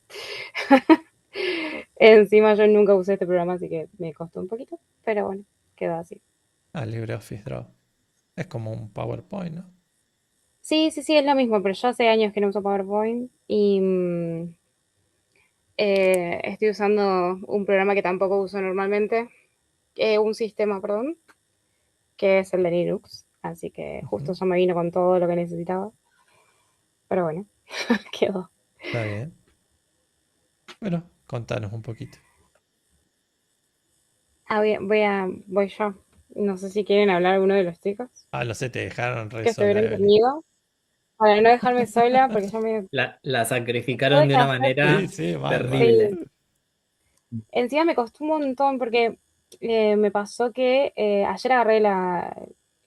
Encima yo nunca usé este programa, así que me costó un poquito. Pero bueno, quedó así. Ah, LibreOffice Draw. Es como un PowerPoint, ¿no? Sí, sí, sí, es lo mismo, pero yo hace años que no uso PowerPoint y estoy usando un programa que tampoco uso normalmente, un sistema, perdón, que es el de Linux. Así que justo Ujú. ya me vino con todo lo que necesitaba. Pero bueno, quedó. Está bien. Bueno, contanos un poquito. Ah, voy yo. No sé si quieren hablar alguno de los chicos Ah, no sé, te dejaron re que sola, estuvieron Evelyn. conmigo para no dejarme sola porque yo me la sacrificaron tuve de que una hacer. Sí, manera sí, mal, mal. Sí, terrible. encima me costó un montón porque me pasó que ayer agarré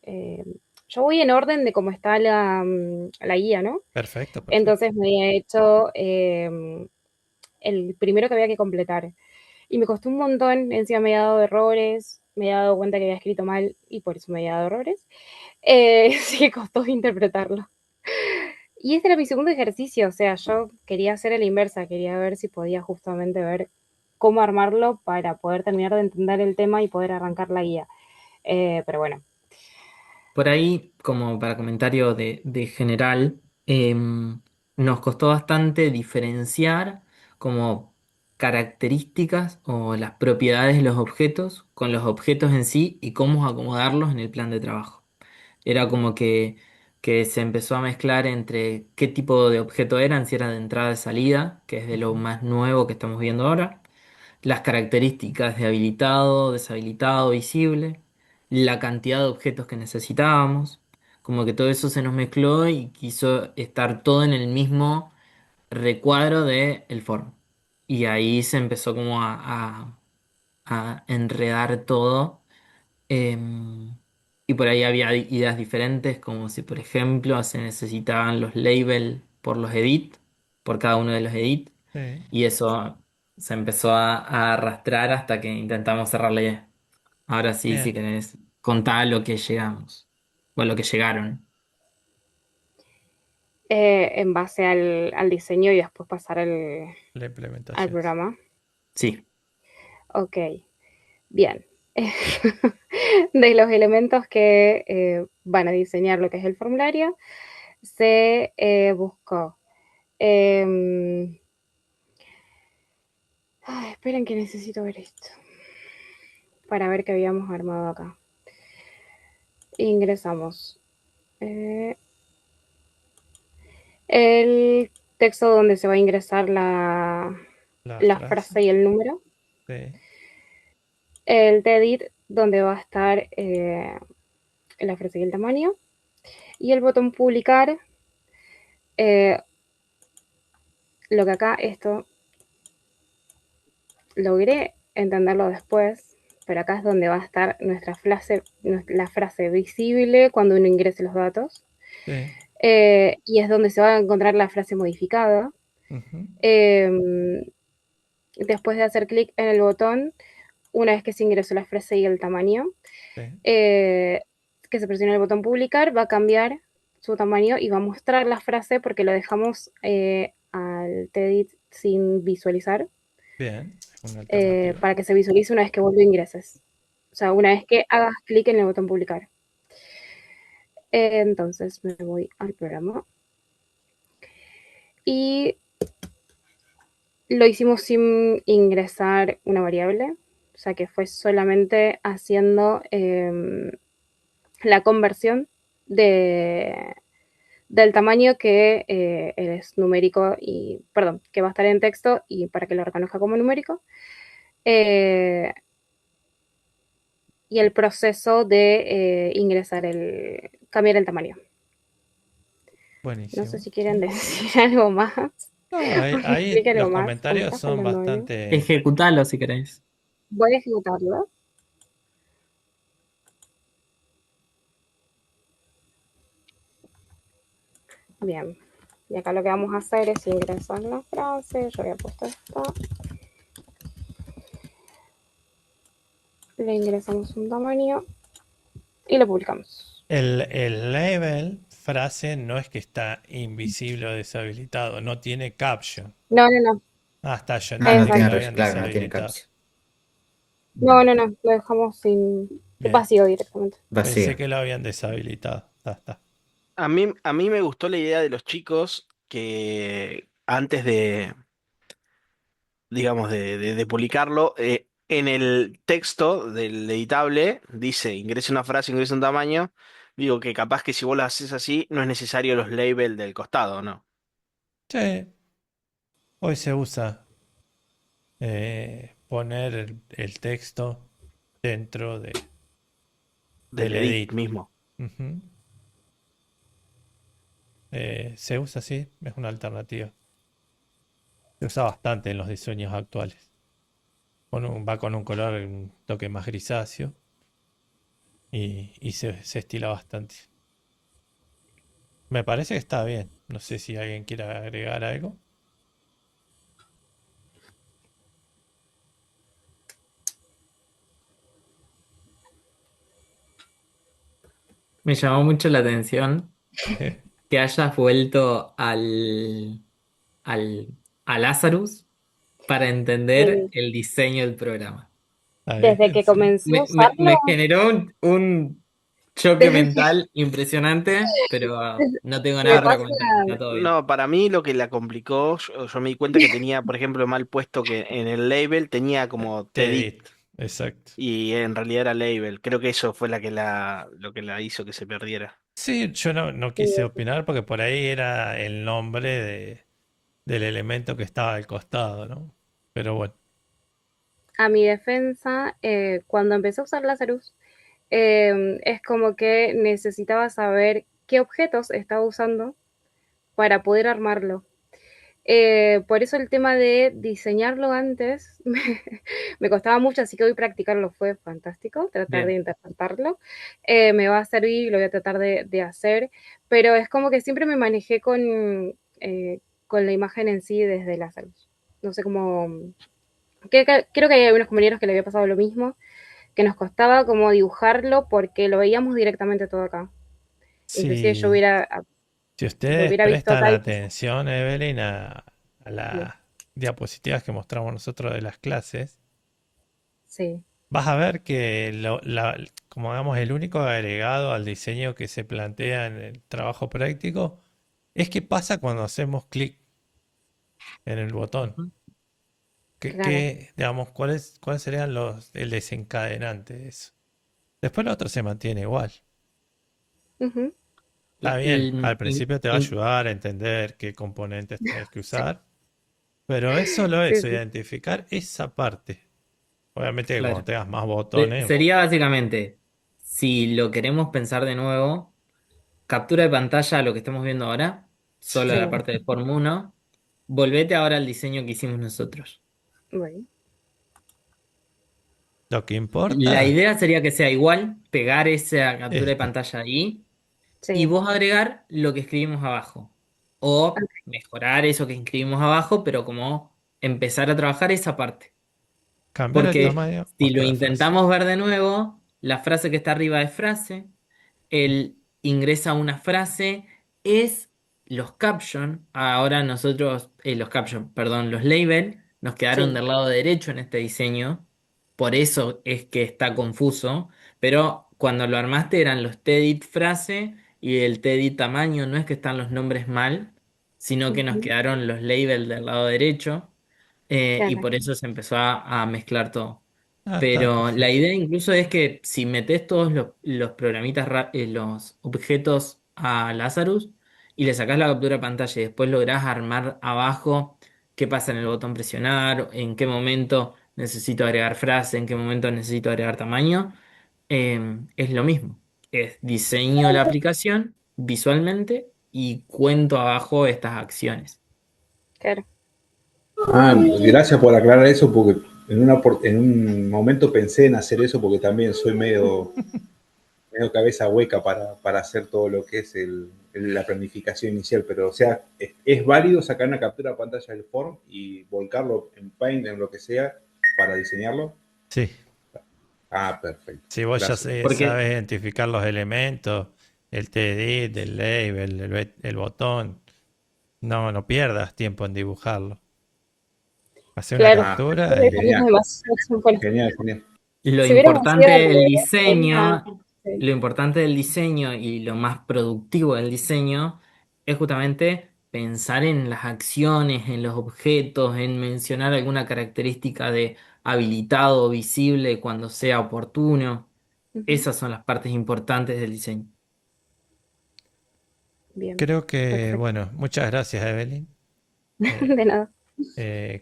eh, yo voy en orden de cómo está la guía, ¿no? Perfecto, perfecto. Entonces me había hecho el primero que había que completar. Y me costó un montón, encima me había dado errores, me había dado cuenta que había escrito mal y por eso me había dado errores. Sí que costó interpretarlo. Y este era mi segundo ejercicio, o sea, yo quería hacer a la inversa, quería ver si podía justamente ver cómo armarlo para poder terminar de entender el tema y poder arrancar la guía. Pero bueno, Por ahí, como para comentario de general, nos costó bastante diferenciar como características o las propiedades de los objetos con los objetos en sí y cómo acomodarlos en el plan de trabajo. Era como que se empezó a mezclar entre qué tipo de objeto eran, si era de entrada y salida, que es de lo Ujú. más nuevo que estamos viendo ahora, las características de habilitado, deshabilitado, visible, la cantidad de objetos que necesitábamos, como que todo eso se nos mezcló y quiso estar todo en el mismo recuadro de el form. Y ahí se empezó como a enredar todo. em, y por ahí había ideas diferentes, como si por ejemplo se necesitaban los labels por los edit, por cada uno de los edit. Sí, Y eso se empezó a arrastrar hasta que intentamos cerrar la idea. Ahora sí, si bien. querés, contá lo que llegamos. O lo que llegaron. en base al diseño y después pasar La al implementación. programa. Sí. Ok, bien. De los elementos que van a diseñar lo que es el formulario, se buscó. em, esperen que necesito ver esto para ver qué habíamos armado acá. Ingresamos el texto donde se va a ingresar La la frase. frase y el número. Sí, El edit donde va a estar la frase y el tamaño. Y el botón publicar, eh, lo que acá esto logré entenderlo después, pero acá es donde va a estar la frase visible cuando uno ingrese los datos. Sí. Y es donde se va a encontrar la frase modificada. Ujú. Después de hacer clic en el botón, una vez que se ingresó la frase y el tamaño, Sí. que se presiona el botón publicar, va a cambiar su tamaño y va a mostrar la frase porque lo dejamos al TEDit sin visualizar, Bien, es una alternativa. para que se visualice una vez que vos lo ingreses. O sea, una vez que hagas clic en el botón publicar. Entonces me voy al programa. Y lo hicimos sin ingresar una variable, o sea que fue solamente haciendo la conversión de, del tamaño que es numérico y, perdón, que va a estar en texto y para que lo reconozca como numérico. Eh, y el proceso de cambiar el tamaño. Buenísimo. No sé si quieren decir algo más. No, O ahí, me ahí explique algo los más. O me comentarios estás son hablando algo. bastante. Ejecutalo si querés. Voy a ejecutarlo. Bien. Y acá lo que vamos a hacer es ingresar la frase. Yo había puesto esto. Le ingresamos un tamaño y lo publicamos. El label frase no es que está invisible o deshabilitado, no tiene caption. No, no, no. Ah, está, yo Ah, no entendí que tiene, lo habían claro, no tiene deshabilitado. caption. No, no, no. Lo dejamos sin Bien, vacío directamente. pensé Vacío. que lo habían deshabilitado. Está. A mí me gustó la idea de los chicos que antes de, digamos, de publicarlo, en el texto del editable dice, ingrese una frase, ingrese un tamaño. Digo que capaz que si vos lo haces así, no es necesario los labels del costado, ¿no? Sí, hoy se usa poner el texto dentro del Del edit edit. mismo. Ujú. Se usa así, es una alternativa. Se usa bastante en los diseños actuales. Va con un color, un toque más grisáceo y se estila bastante. Me parece que está bien. No sé si alguien quiere agregar algo. Me llamó mucho la atención Eh, que hayas vuelto a Lazarus para entender Sí. el diseño del programa. ¿Está bien? Desde que Sí. comencé a usarlo, Me generó un choque desde que mental impresionante, pero no tengo me nada para pasa, comentar. Está todo bien. No, para mí lo que la complicó, yo me di cuenta que tenía, por ejemplo, mal puesto que en el label tenía como TEDit Edit, exacto. y en realidad era label. Creo que eso fue lo que la hizo que se perdiera. Sí, yo no quise opinar porque por ahí era el nombre del elemento que estaba al costado, ¿no? Pero bueno, a mi defensa, cuando empecé a usar Lazarus, es como que necesitaba saber qué objetos estaba usando para poder armarlo. Por eso el tema de diseñarlo antes me costaba mucho, así que hoy practicarlo fue fantástico, tratar de Bien. interpretarlo. Me va a servir, lo voy a tratar de hacer, pero es como que siempre me manejé con la imagen en sí desde Lazarus. No sé cómo... creo que hay algunos compañeros que le había pasado lo mismo, que nos costaba como dibujarlo porque lo veíamos directamente todo acá. Inclusive yo si lo ustedes hubiera visto prestan acá y quizás... atención, Evelyn, a las diapositivas que mostramos nosotros de las clases, Sí, vas a ver que como digamos, el único agregado al diseño que se plantea en el trabajo práctico es qué pasa cuando hacemos clic en el botón. claro. Digamos, cuáles serían el desencadenante de eso? Después lo otro se mantiene igual. Ujú. Está bien, al In- principio te va a in- ayudar a entender qué componentes tenés que usar, pero es solo Sí, eso, sí, identificar esa parte. Obviamente que cuando claro. tengas más botones, Sería básicamente, si lo queremos pensar de nuevo, captura de pantalla a lo que estamos viendo ahora, solo la sí, parte de Form 1, Volvete ahora al diseño que hicimos nosotros. Bueno, Lo que La importa idea sería que sea igual, pegar esa captura de este. pantalla ahí y sí. vos agregar lo que escribimos abajo. O Ok, mejorar eso que escribimos abajo, pero como empezar a trabajar esa parte. Cambiar el Porque tamaño, si lo mostrar la frase. intentamos ver de nuevo, la frase que está arriba es frase, él ingresa una frase, es los caption, ahora nosotros, los caption, perdón, los labels nos quedaron sí. del lado derecho en este diseño, por eso es que está confuso, pero cuando lo armaste eran los tedit frase y el tedit tamaño, no es que están los nombres mal, sino que nos Ujú, quedaron los labels del lado derecho, y claro, por eso se empezó a mezclar todo. Ah, está Pero la perfecto. idea incluso es que si metes todos los programitas, los objetos a Lazarus y le sacás la captura de pantalla y después lográs armar abajo qué pasa en el botón presionar, en qué momento necesito agregar frase, en qué momento necesito agregar tamaño, es lo mismo. Es diseño la aplicación visualmente y cuento abajo estas acciones. claro. Ah, gracias por aclarar eso, porque en un momento pensé en hacer eso, porque también soy medio cabeza hueca para hacer todo lo que es la planificación inicial, pero o sea, es válido sacar una captura de pantalla del form y volcarlo en Paint, en lo que sea, para diseñarlo. Sí, Ah, perfecto. si vos ya Gracias. Porque, sabes identificar los elementos, el TDIT, el label, el botón, no pierdas tiempo en dibujarlo. Hacer una Claro. Ah, captura Le y ponemos genial, demasiado tiempo. genial, genial. Lo Si hubiéramos sido importante al del revés, sería. diseño, Sí. lo importante del diseño y lo más productivo del diseño es justamente pensar en las acciones, en los objetos, en mencionar alguna característica de habilitado o visible cuando sea oportuno. Ujú, Esas son las partes importantes del diseño. bien, creo que, perfecto. bueno, muchas gracias, Evelyn. Eh, De nada.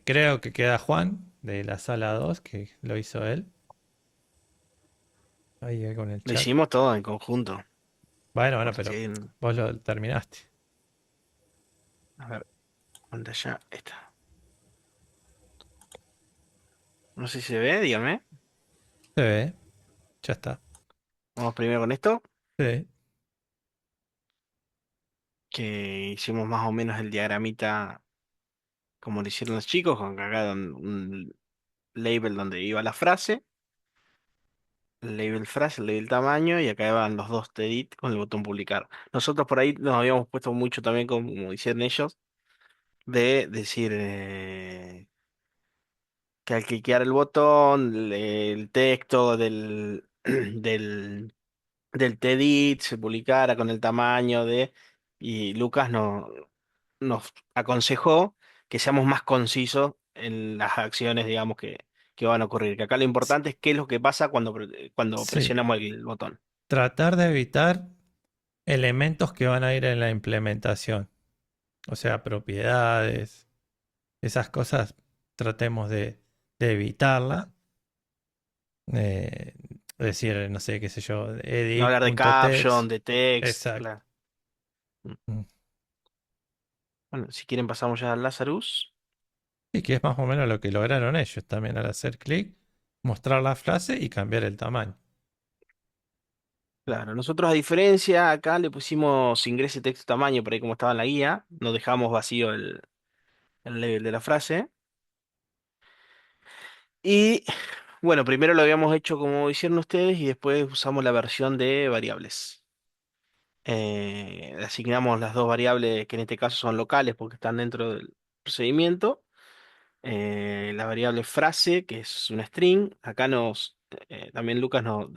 creo que queda Juan de la sala 2 que lo hizo él, ahí con el Lo chat. hicimos todo en conjunto. Bueno, Por si pero alguien- vos lo terminaste. A ver, pantalla esta. No sé si se ve, dígame. Se ve, ya está. Vamos primero con esto, Sí, que hicimos más o menos el diagramita como lo hicieron los chicos, con acá un label donde iba la frase, el label frase, el label tamaño, y acá van los dos de edit con el botón publicar. Nosotros por ahí nos habíamos puesto mucho también, como hicieron ellos, de decir que al cliquear el botón, el texto del TEDit se publicara con el tamaño de... Y Lucas nos aconsejó que seamos más concisos en las acciones, digamos, que van a ocurrir. Que acá lo s- importante es qué es lo que pasa cuando sí. presionamos el botón. Tratar de evitar elementos que van a ir en la implementación. O sea, propiedades, esas cosas, tratemos de evitarla. Eh, decir, no sé, qué sé yo, No hablar de caption, edit.text. de text, Exacto. claro. Mm. Mm. Bueno, si quieren pasamos ya al Lazarus. Y que es más o menos lo que lograron ellos también al hacer clic, mostrar la frase y cambiar el tamaño. Claro, nosotros a diferencia, acá le pusimos ingrese texto tamaño por ahí como estaba en la guía, no dejamos vacío el label de la frase. Y bueno, primero lo habíamos hecho como hicieron ustedes y después usamos la versión de variables. Asignamos las dos variables que en este caso son locales porque están dentro del procedimiento. La variable frase, que es una string. Acá también Lucas nos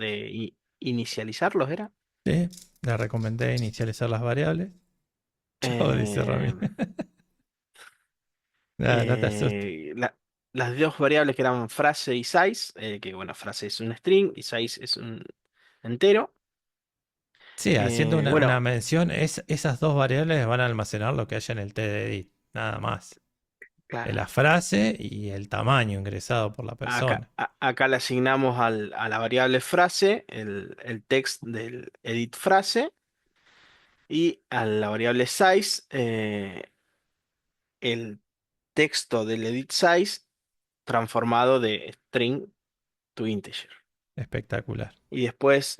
inicializarlos, ¿era? Sí, le recomendé inicializar las variables. Yo, dice Eh, Ramiro. No, no te asustes. las dos variables que eran frase y size, que bueno, frase es un string y size es un entero. Sí, haciendo una Bueno, mención, esas dos variables van a almacenar lo que haya en el TDD, nada más. claro. La frase y el tamaño ingresado por la persona. Acá le asignamos a la variable frase el text del edit frase y a la variable size el texto del edit size transformado de string to integer. Espectacular. Y después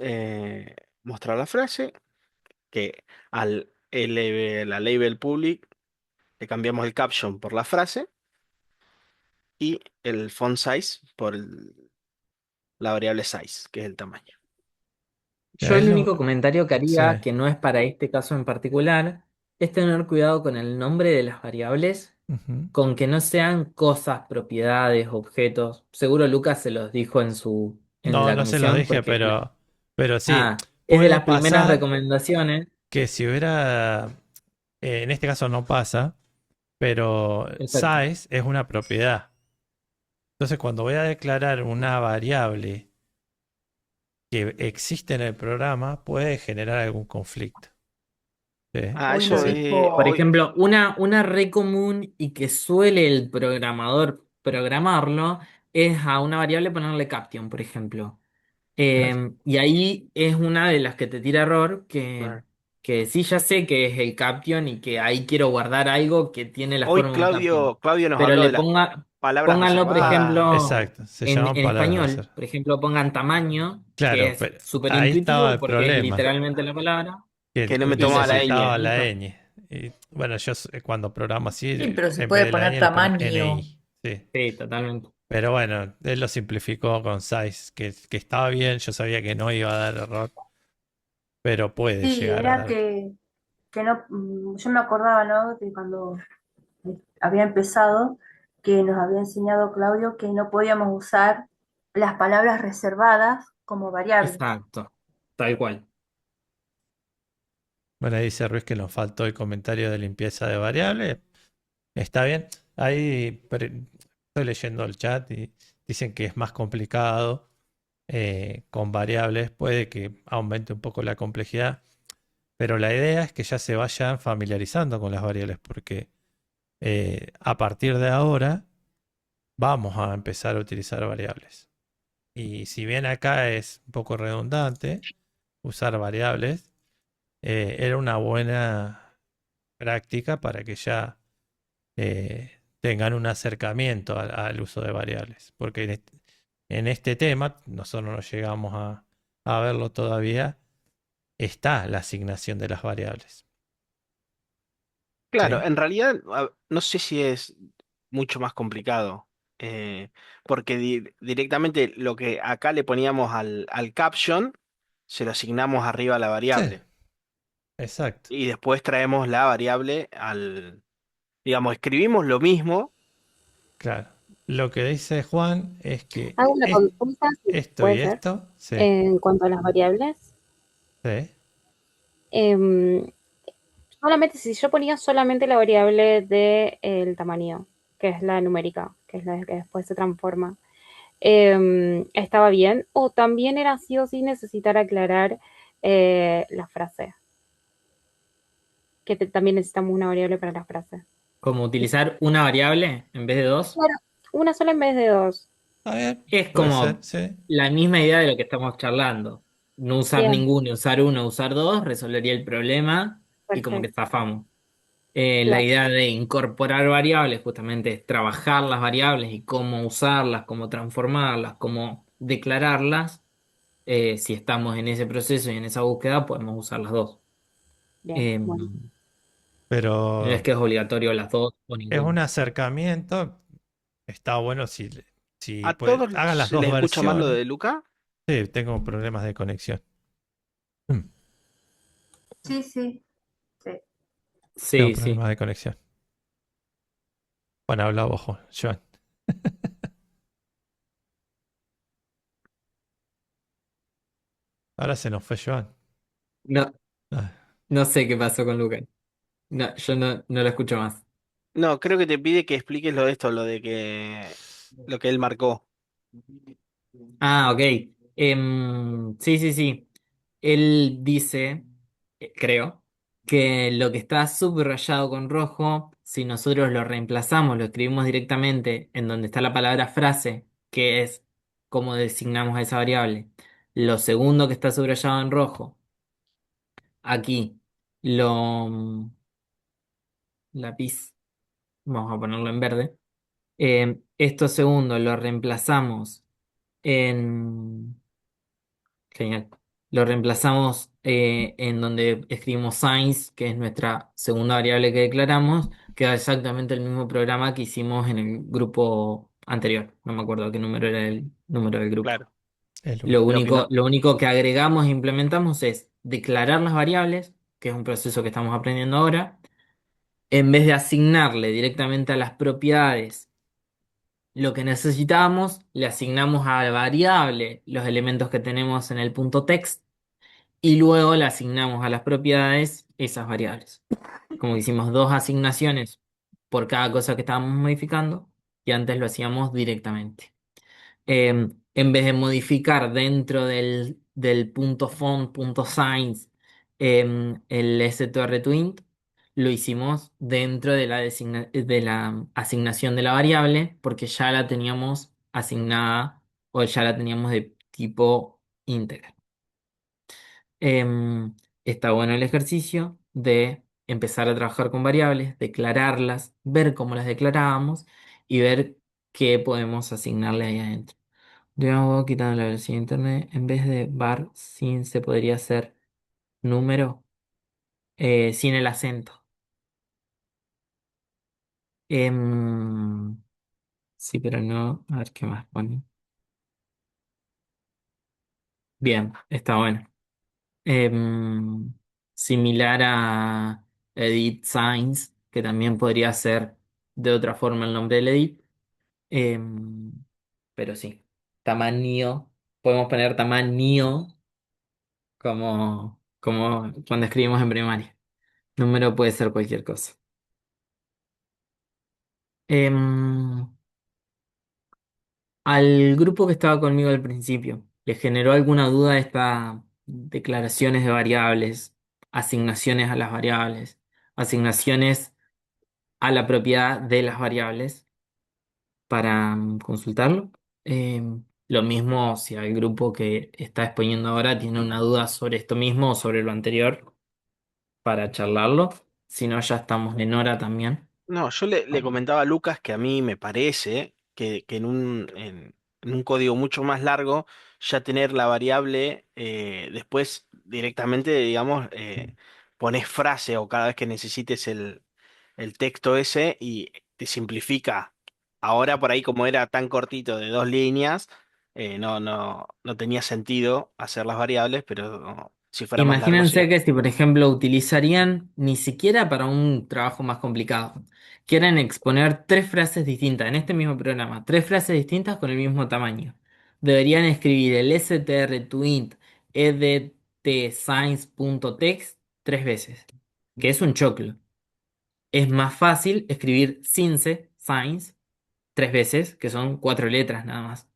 mostrar la frase que la label public le cambiamos el caption por la frase y el font size por la variable size, que es el tamaño. Yo Es el lo... único comentario que Sí. haría, que no es para este caso en particular, es tener cuidado con el nombre de las variables, Ujú. con que no sean cosas, propiedades, objetos. Seguro Lucas se los dijo en No, la no se los comisión, dije, porque pero sí, es de puede las primeras pasar recomendaciones. que si hubiera, en este caso no pasa, pero Exacto. size es una propiedad. Entonces, cuando voy a declarar una variable que existe en el programa, puede generar algún conflicto. ¿Sí? Ah, Hoy lo eso Sí. es dijo, Por hoy. ejemplo, una re común y que suele el programador programarlo es a una variable ponerle caption, por ejemplo. Claro. Y ahí es una de las que te tira error, Claro. que sí ya sé que es el caption y que ahí quiero guardar algo que tiene la Hoy forma de un caption. Claudio nos Pero habló le de las palabras pónganlo, por reservadas. ejemplo, Exacto, se llaman en palabras español. reservadas. Por ejemplo, pongan tamaño, que Claro, es pero súper ahí estaba intuitivo el porque es problema, literalmente la palabra. Que no me Y tomaba ya la está, necesitaba ñ. la listo. ñ. Y, bueno, cuando programo así, sí, pero se en vez puede de la poner ñ le pongo tamaño. NI. Sí. Sí, totalmente. Pero bueno, él lo simplificó con size, que estaba bien, yo sabía que no iba a dar error, pero puede Sí, llegar a era dar. que no, yo me acordaba, ¿no? De cuando había empezado, que nos había enseñado Claudio que no podíamos usar las palabras reservadas como variables. Exacto. Tal cual. Bueno, ahí dice Ruiz que nos faltó el comentario de limpieza de variables. Está bien. Estoy leyendo el chat y dicen que es más complicado con variables. Puede que aumente un poco la complejidad, pero la idea es que ya se vayan familiarizando con las variables, porque a partir de ahora vamos a empezar a utilizar variables. Y si bien acá es un poco redundante usar variables, era una buena práctica para que ya tengan un acercamiento al uso de variables. Porque en este tema, nosotros no llegamos a verlo todavía, está la asignación de las variables. Claro, ¿Sí? en realidad no sé si es mucho más complicado, porque directamente lo que acá le poníamos al caption, se lo asignamos arriba a la Sí, variable exacto. y después traemos la variable digamos, escribimos lo mismo. Claro. Lo que dice Juan es que Hago una consulta, si esto y puede ser, esto, sí, en cuanto a las variables. sí, Em, Solamente si yo ponía solamente la variable del tamaño, que es la numérica, que es la que después se transforma, estaba bien. O también era sí o sí necesitar aclarar la frase, que también necesitamos una variable para la frase. Como utilizar una variable en vez de dos. Claro, una sola en vez de dos. está bien, Es puede ser, como sí, la misma idea de lo que estamos charlando. No usar Bien, ninguno, usar uno, usar dos, resolvería el problema y como que perfecto. zafamos. La Claro, idea de incorporar variables justamente es trabajar las variables y cómo usarlas, cómo transformarlas, cómo declararlas. Si estamos en ese proceso y en esa búsqueda, podemos usar las dos. bien, No bueno. es pero que es obligatorio las dos o es un ninguna. acercamiento. Está bueno si ¿A todos hagan las se dos les escucha mal lo versiones. de Luca? Sí, tengo problemas de conexión. Mm, Sí, sí, sí. Tengo Sí, sí. problemas de conexión. Bueno, habla vos, Joan. Ahora se nos fue Joan. No, Ah, no sé qué pasó con Lucas. No, yo no lo escucho más. No, creo que te pide que expliques lo de esto, lo que él marcó. Ah, ok. Sí, sí, sí. Él dice, creo, que lo que está subrayado con rojo, si nosotros lo reemplazamos, lo escribimos directamente en donde está la palabra frase, que es cómo designamos a esa variable. Lo segundo que está subrayado en rojo, aquí, lo lápiz. vamos a ponerlo en verde. Esto segundo lo reemplazamos en... Genial. Lo reemplazamos en donde escribimos science, que es nuestra segunda variable que declaramos, queda exactamente el mismo programa que hicimos en el grupo anterior. No me acuerdo qué número era el número del grupo. Claro. El Lo 1. Lo que único, no, lo único que agregamos e implementamos es declarar las variables, que es un proceso que estamos aprendiendo ahora. En vez de asignarle directamente a las propiedades lo que necesitábamos, le asignamos a la variable los elementos que tenemos en el punto text y luego le asignamos a las propiedades esas variables. Como hicimos dos asignaciones por cada cosa que estábamos modificando, y antes lo hacíamos directamente. En vez de modificar dentro del punto font, punto signs, el strToInt, lo hicimos dentro de de la asignación de la variable, porque ya la teníamos asignada o ya la teníamos de tipo ínteger. Está bueno el ejercicio de empezar a trabajar con variables, declararlas, ver cómo las declarábamos y ver qué podemos asignarle ahí adentro. Digamos, quitando la versión de internet, en vez de bar sin se podría hacer número sin el acento. Em, sí, pero no. A ver qué más pone. Bien, está bueno. Em, Similar a edit signs, que también podría ser de otra forma el nombre del edit. Em, pero sí, tamaño. Podemos poner tamaño como cuando escribimos en primaria. Número puede ser cualquier cosa. Em, Al grupo que estaba conmigo al principio, ¿le generó alguna duda estas declaraciones de variables, asignaciones a las variables, asignaciones a la propiedad de las variables para consultarlo? Lo mismo si al grupo que está exponiendo ahora tiene una duda sobre esto mismo o sobre lo anterior para charlarlo. Si no, ya estamos en hora también. no, yo le comentaba a Lucas que a mí me parece que en un código mucho más largo, ya tener la variable después directamente, digamos, pones frase o cada vez que necesites el texto ese y te simplifica. Ahora por ahí como era tan cortito de 2 líneas, no tenía sentido hacer las variables, pero si fuera más largo Imagínense sí. que si, por ejemplo, utilizarían ni siquiera para un trabajo más complicado, quieren exponer tres frases distintas en este mismo programa, tres frases distintas con el mismo tamaño. Deberían escribir el strTwint edtscience.text tres veces, que es un choclo. Es más fácil escribir since, science, tres veces, que son cuatro letras nada más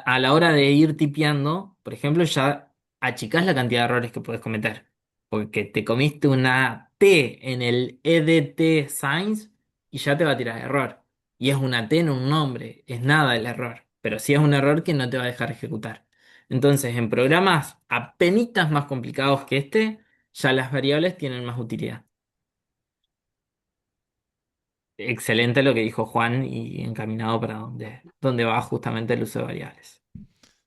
a la hora de ir tipeando, por ejemplo, ya achicás la cantidad de errores que puedes cometer. Porque te comiste una T en el EDT Science y ya te va a tirar error. Y es una T en un nombre, es nada el error. Pero sí es un error que no te va a dejar ejecutar. Entonces, en programas apenitas más complicados que este, ya las variables tienen más utilidad. Excelente lo que dijo Juan y encaminado para donde va justamente el uso de variables.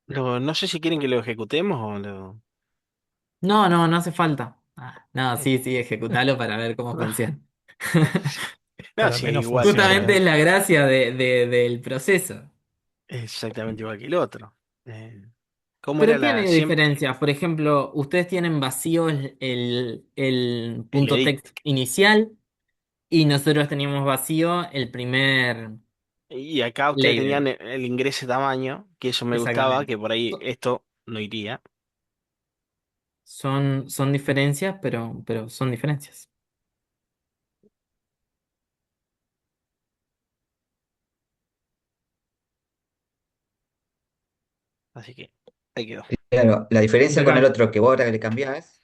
No sé si quieren que lo ejecutemos o lo... No, no, no hace falta. No, Eh, sí, sí, ejecutalo para ver cómo funciona. No, Pero al sí, menos igual, funciona. Justamente es la gracia del proceso. es exactamente igual que el otro. Eh, ¿Cómo era Pero la tiene siempre diferencias. Por ejemplo, ustedes tienen vacío el el punto edit? text inicial y nosotros teníamos vacío el primer Y acá ustedes label. tenían el ingreso de tamaño, que eso me gustaba, Exactamente. que por ahí esto no iría. Son diferencias, pero son diferencias. Así que ahí quedó. Claro, la diferencia con el Acá. otro que vos ahora le cambiás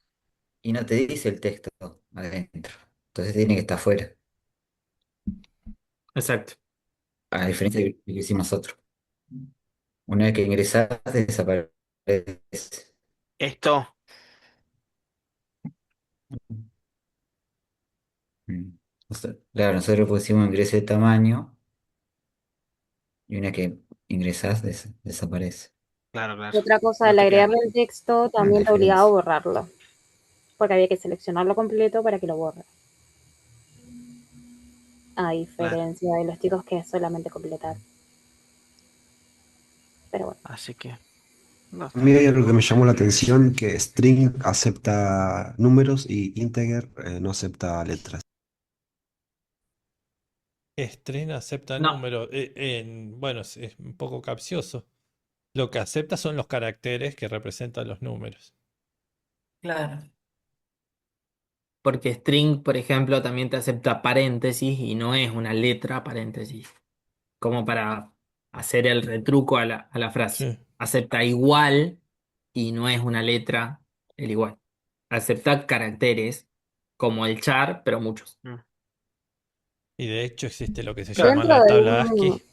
y no te dice el texto adentro. Entonces tiene que estar afuera. Exacto. A la diferencia de que hicimos nosotros. Una vez que ingresás, desaparece. Esto, Mm. Claro, nosotros pusimos ingrese de tamaño y una que ingresás desaparece. Claro, claro. Otra cosa, No al te queda. agregarle el texto Ah, la también te obligaba a diferencia. borrarlo, porque había que seleccionarlo completo para que lo borre. A Claro. diferencia de los chicos que es solamente completar. Pero bueno. Así que, no, A está mí bien. hay algo que me llamó la atención, que string acepta números y integer no acepta letras. String acepta No, número. Bueno, es un poco capcioso. Lo que acepta son los caracteres que representan los números. Claro. porque string, por ejemplo, también te acepta paréntesis y no es una letra paréntesis, como para hacer el retruco a la frase. Sí. Acepta igual y no es una letra el igual. Acepta caracteres como el char, pero muchos. Mm. Y de hecho existe lo que se Claro. llama Dentro la de tabla un, ASCII,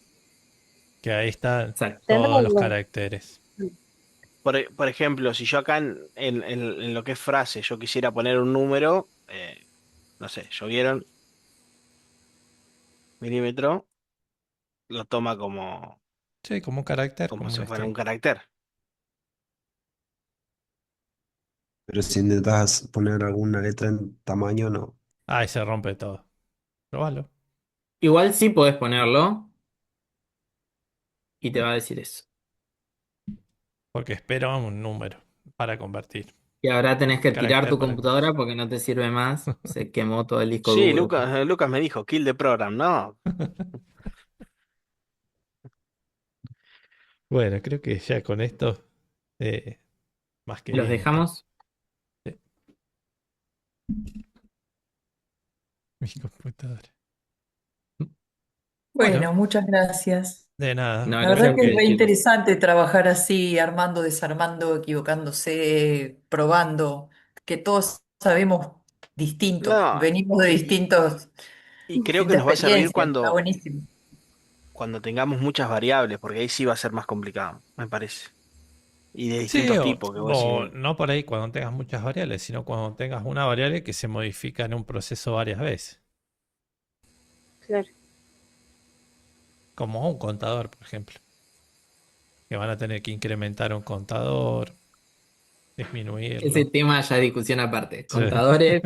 que ahí están Exacto. dentro todos los de caracteres. Por ejemplo, si yo acá en lo que es frase, yo quisiera poner un número, no sé, llovieron milímetro, lo toma Sí, como un carácter, como como si un fuera un string. carácter. Pero si intentas poner alguna letra en tamaño, no. Ahí se rompe todo. Probalo, Igual sí podés ponerlo y te va a decir eso. porque espera un número para convertir. Y ahora tenés que tirar Carácter tu para convertir. computadora porque no te sirve más. Se quemó todo el disco Sí, duro. Lucas me dijo, kill the program, ¿no? Bueno, creo que ya con esto, eh, más que Los bien está. dejamos. Sí, mi computadora. Bueno, Bueno, muchas gracias. de nada. No, La gracias verdad a que es ustedes, re chicos. interesante trabajar así, armando, desarmando, equivocándose, probando, que todos sabemos distinto, No, venimos de y creo que distintas nos va a servir experiencias, está buenísimo. cuando tengamos muchas variables, porque ahí sí va a ser más complicado, me parece. Y de Sí, distintos tipos, que vos o decís, no por ahí cuando tengas muchas variables, sino cuando tengas una variable que se modifica en un proceso varias veces. claro. Como un contador, por ejemplo. Que van a tener que incrementar un contador, Ese disminuirlo. tema ya es discusión aparte. Sí. Contadores,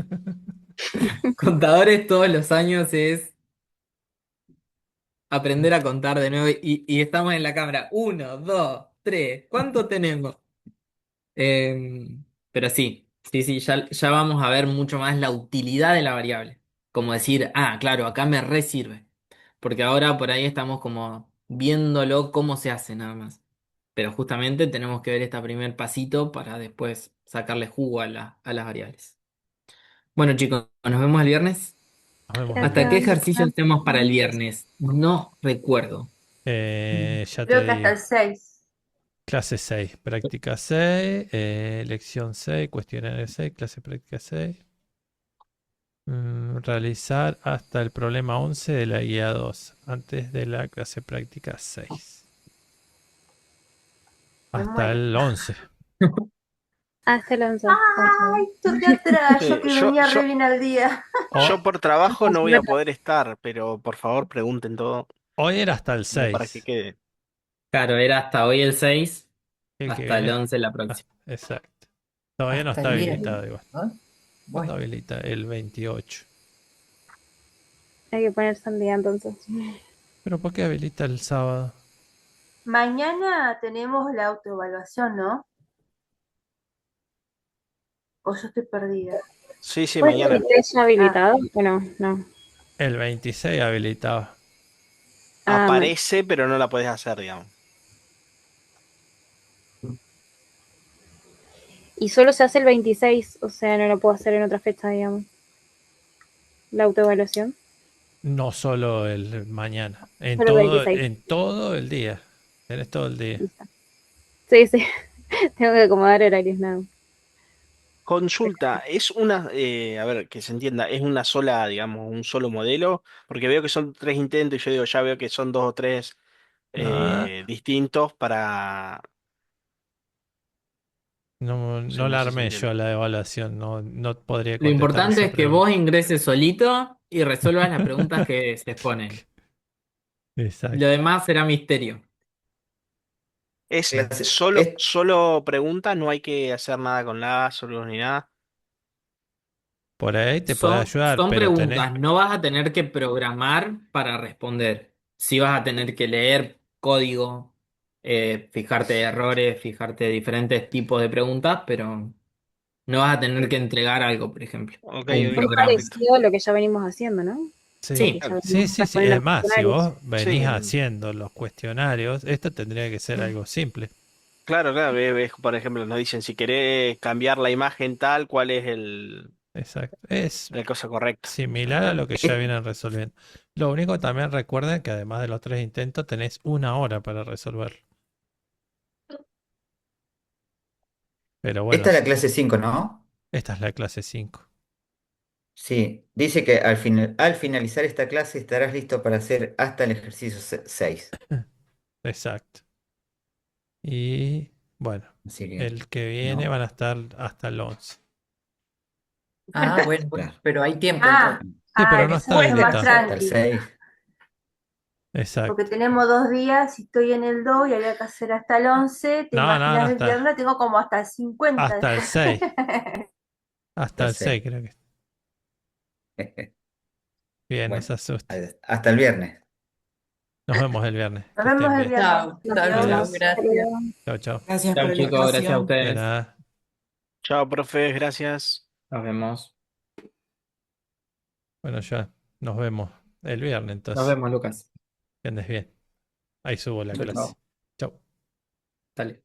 contadores todos los años es aprender a contar de nuevo y estamos en la cámara. Uno, dos, tres. ¿Cuánto tenemos? Pero sí, sí, sí, ya vamos a ver mucho más la utilidad de la variable. Como decir, ah, claro, acá me re sirve. Porque ahora por ahí estamos como viéndolo cómo se hace nada más. Pero justamente tenemos que ver este primer pasito para después sacarle jugo a las variables. Bueno, chicos, nos vemos el viernes. Nos vemos el ¿Hasta qué Gracias. viernes. ejercicio hacemos para el viernes? No recuerdo. Ya te Creo que hasta digo. el 6. Clase 6, práctica 6, lección 6, cuestionario 6, clase práctica 6. Realizar hasta el problema 11 de la guía 2, antes de la clase práctica 6. Me Hasta muero. el 11. Hasta el 11. Ay, toqué atrás, yo sí, que venía re bien al día. yo O- por trabajo no voy a poder estar, pero por favor pregunten todo, Hoy era hasta el como para que 6. quede. Claro, era hasta hoy el 6, El que hasta el viene. 11 la próxima. Exacto. Todavía no Hasta está el viernes, habilitado igual. ¿no? ¿Cuándo Bueno, habilita? El 28. Hay que ponerse un día entonces. ¿Pero por qué habilita el sábado? Mañana tenemos la autoevaluación, ¿no? O yo estoy perdida. Sí, sí, ¿Puede ser que mañana. esté ya Ah, habilitado? Bueno, no. El 26 habilitaba. Ah, bueno. Aparece, pero no la podés hacer, digamos. Y solo se hace el 26, o sea, no lo puedo hacer en otra fecha, digamos. La autoevaluación. No solo el mañana. En Solo el todo, 26. en todo el día. Tenés todo el día. Listo. Sí, sí. Tengo que acomodar horarios, nada. Consulta, es una, a ver, que se entienda, es una sola, digamos, un solo modelo, porque veo que son tres intentos y yo digo, ya veo que son dos o tres No, distintos para... No, Soy no muy la armé sincero. yo la evaluación, no podría Lo contestar importante esa es que pregunta. vos ingreses solito y resuelvas las preguntas que se exponen. Exacto. Lo demás será misterio. Es Clase, solo pregunta, no hay que hacer nada con nada, solo ni nada. Por ahí te puede Son, ayudar, son pero tenés. preguntas, no vas a tener que programar para responder. Sí vas a tener que leer código, fijarte errores, fijarte diferentes tipos de preguntas, pero no vas a tener que entregar algo, por ejemplo, Ok, o un ok, Muy programa. perfecto. parecido a lo que ya venimos haciendo, ¿no? Sí, Porque Sí, ya Claro. sí, venimos sí, sí. respondiendo Es más, si cuestionarios. vos venís Sí, haciendo los cuestionarios, esto tendría que ser algo simple. claro, claro. Por ejemplo, nos dicen si querés cambiar la imagen tal, ¿cuál es Exacto. Es la cosa correcta? similar a lo Exactamente. que ya vienen resolviendo. Lo único también recuerden que además de los 3 intentos tenés 1 hora para resolverlo. Pero bueno, esta es la clase 5, ¿no? esta es la clase 5. Sí, dice que al finalizar esta clase estarás listo para hacer hasta el ejercicio 6. Exacto. Y bueno, Así que, el que viene ¿no? van a estar hasta el 11. Ah, bueno, bueno, Claro. pero hay tiempo Ah, entonces. Sí, pero no está después más habilitado. Hasta el tranqui, 6. porque Exacto. tenemos 2 días y estoy en el 2 y había que hacer hasta el 11. Te No, no, no imaginas el está. viernes, tengo como hasta el 50 Hasta el después. 6. Hasta Hasta el el 6 6. creo que. Bien, no Bueno, se asuste. hasta el viernes. Nos vemos el viernes. Nos Que estén vemos el bien. viernes. Chao, Nos chao, chao, vemos. Adiós. gracias. Chao, chao. Gracias por Chao el chicos, gracias a espacio. De ustedes. nada. Chao, profe, gracias. Nos vemos. Bueno, ya nos vemos el viernes Nos entonces. vemos, Lucas. Que andes bien. Ahí subo la Chao, clase. chao. Chau. Dale.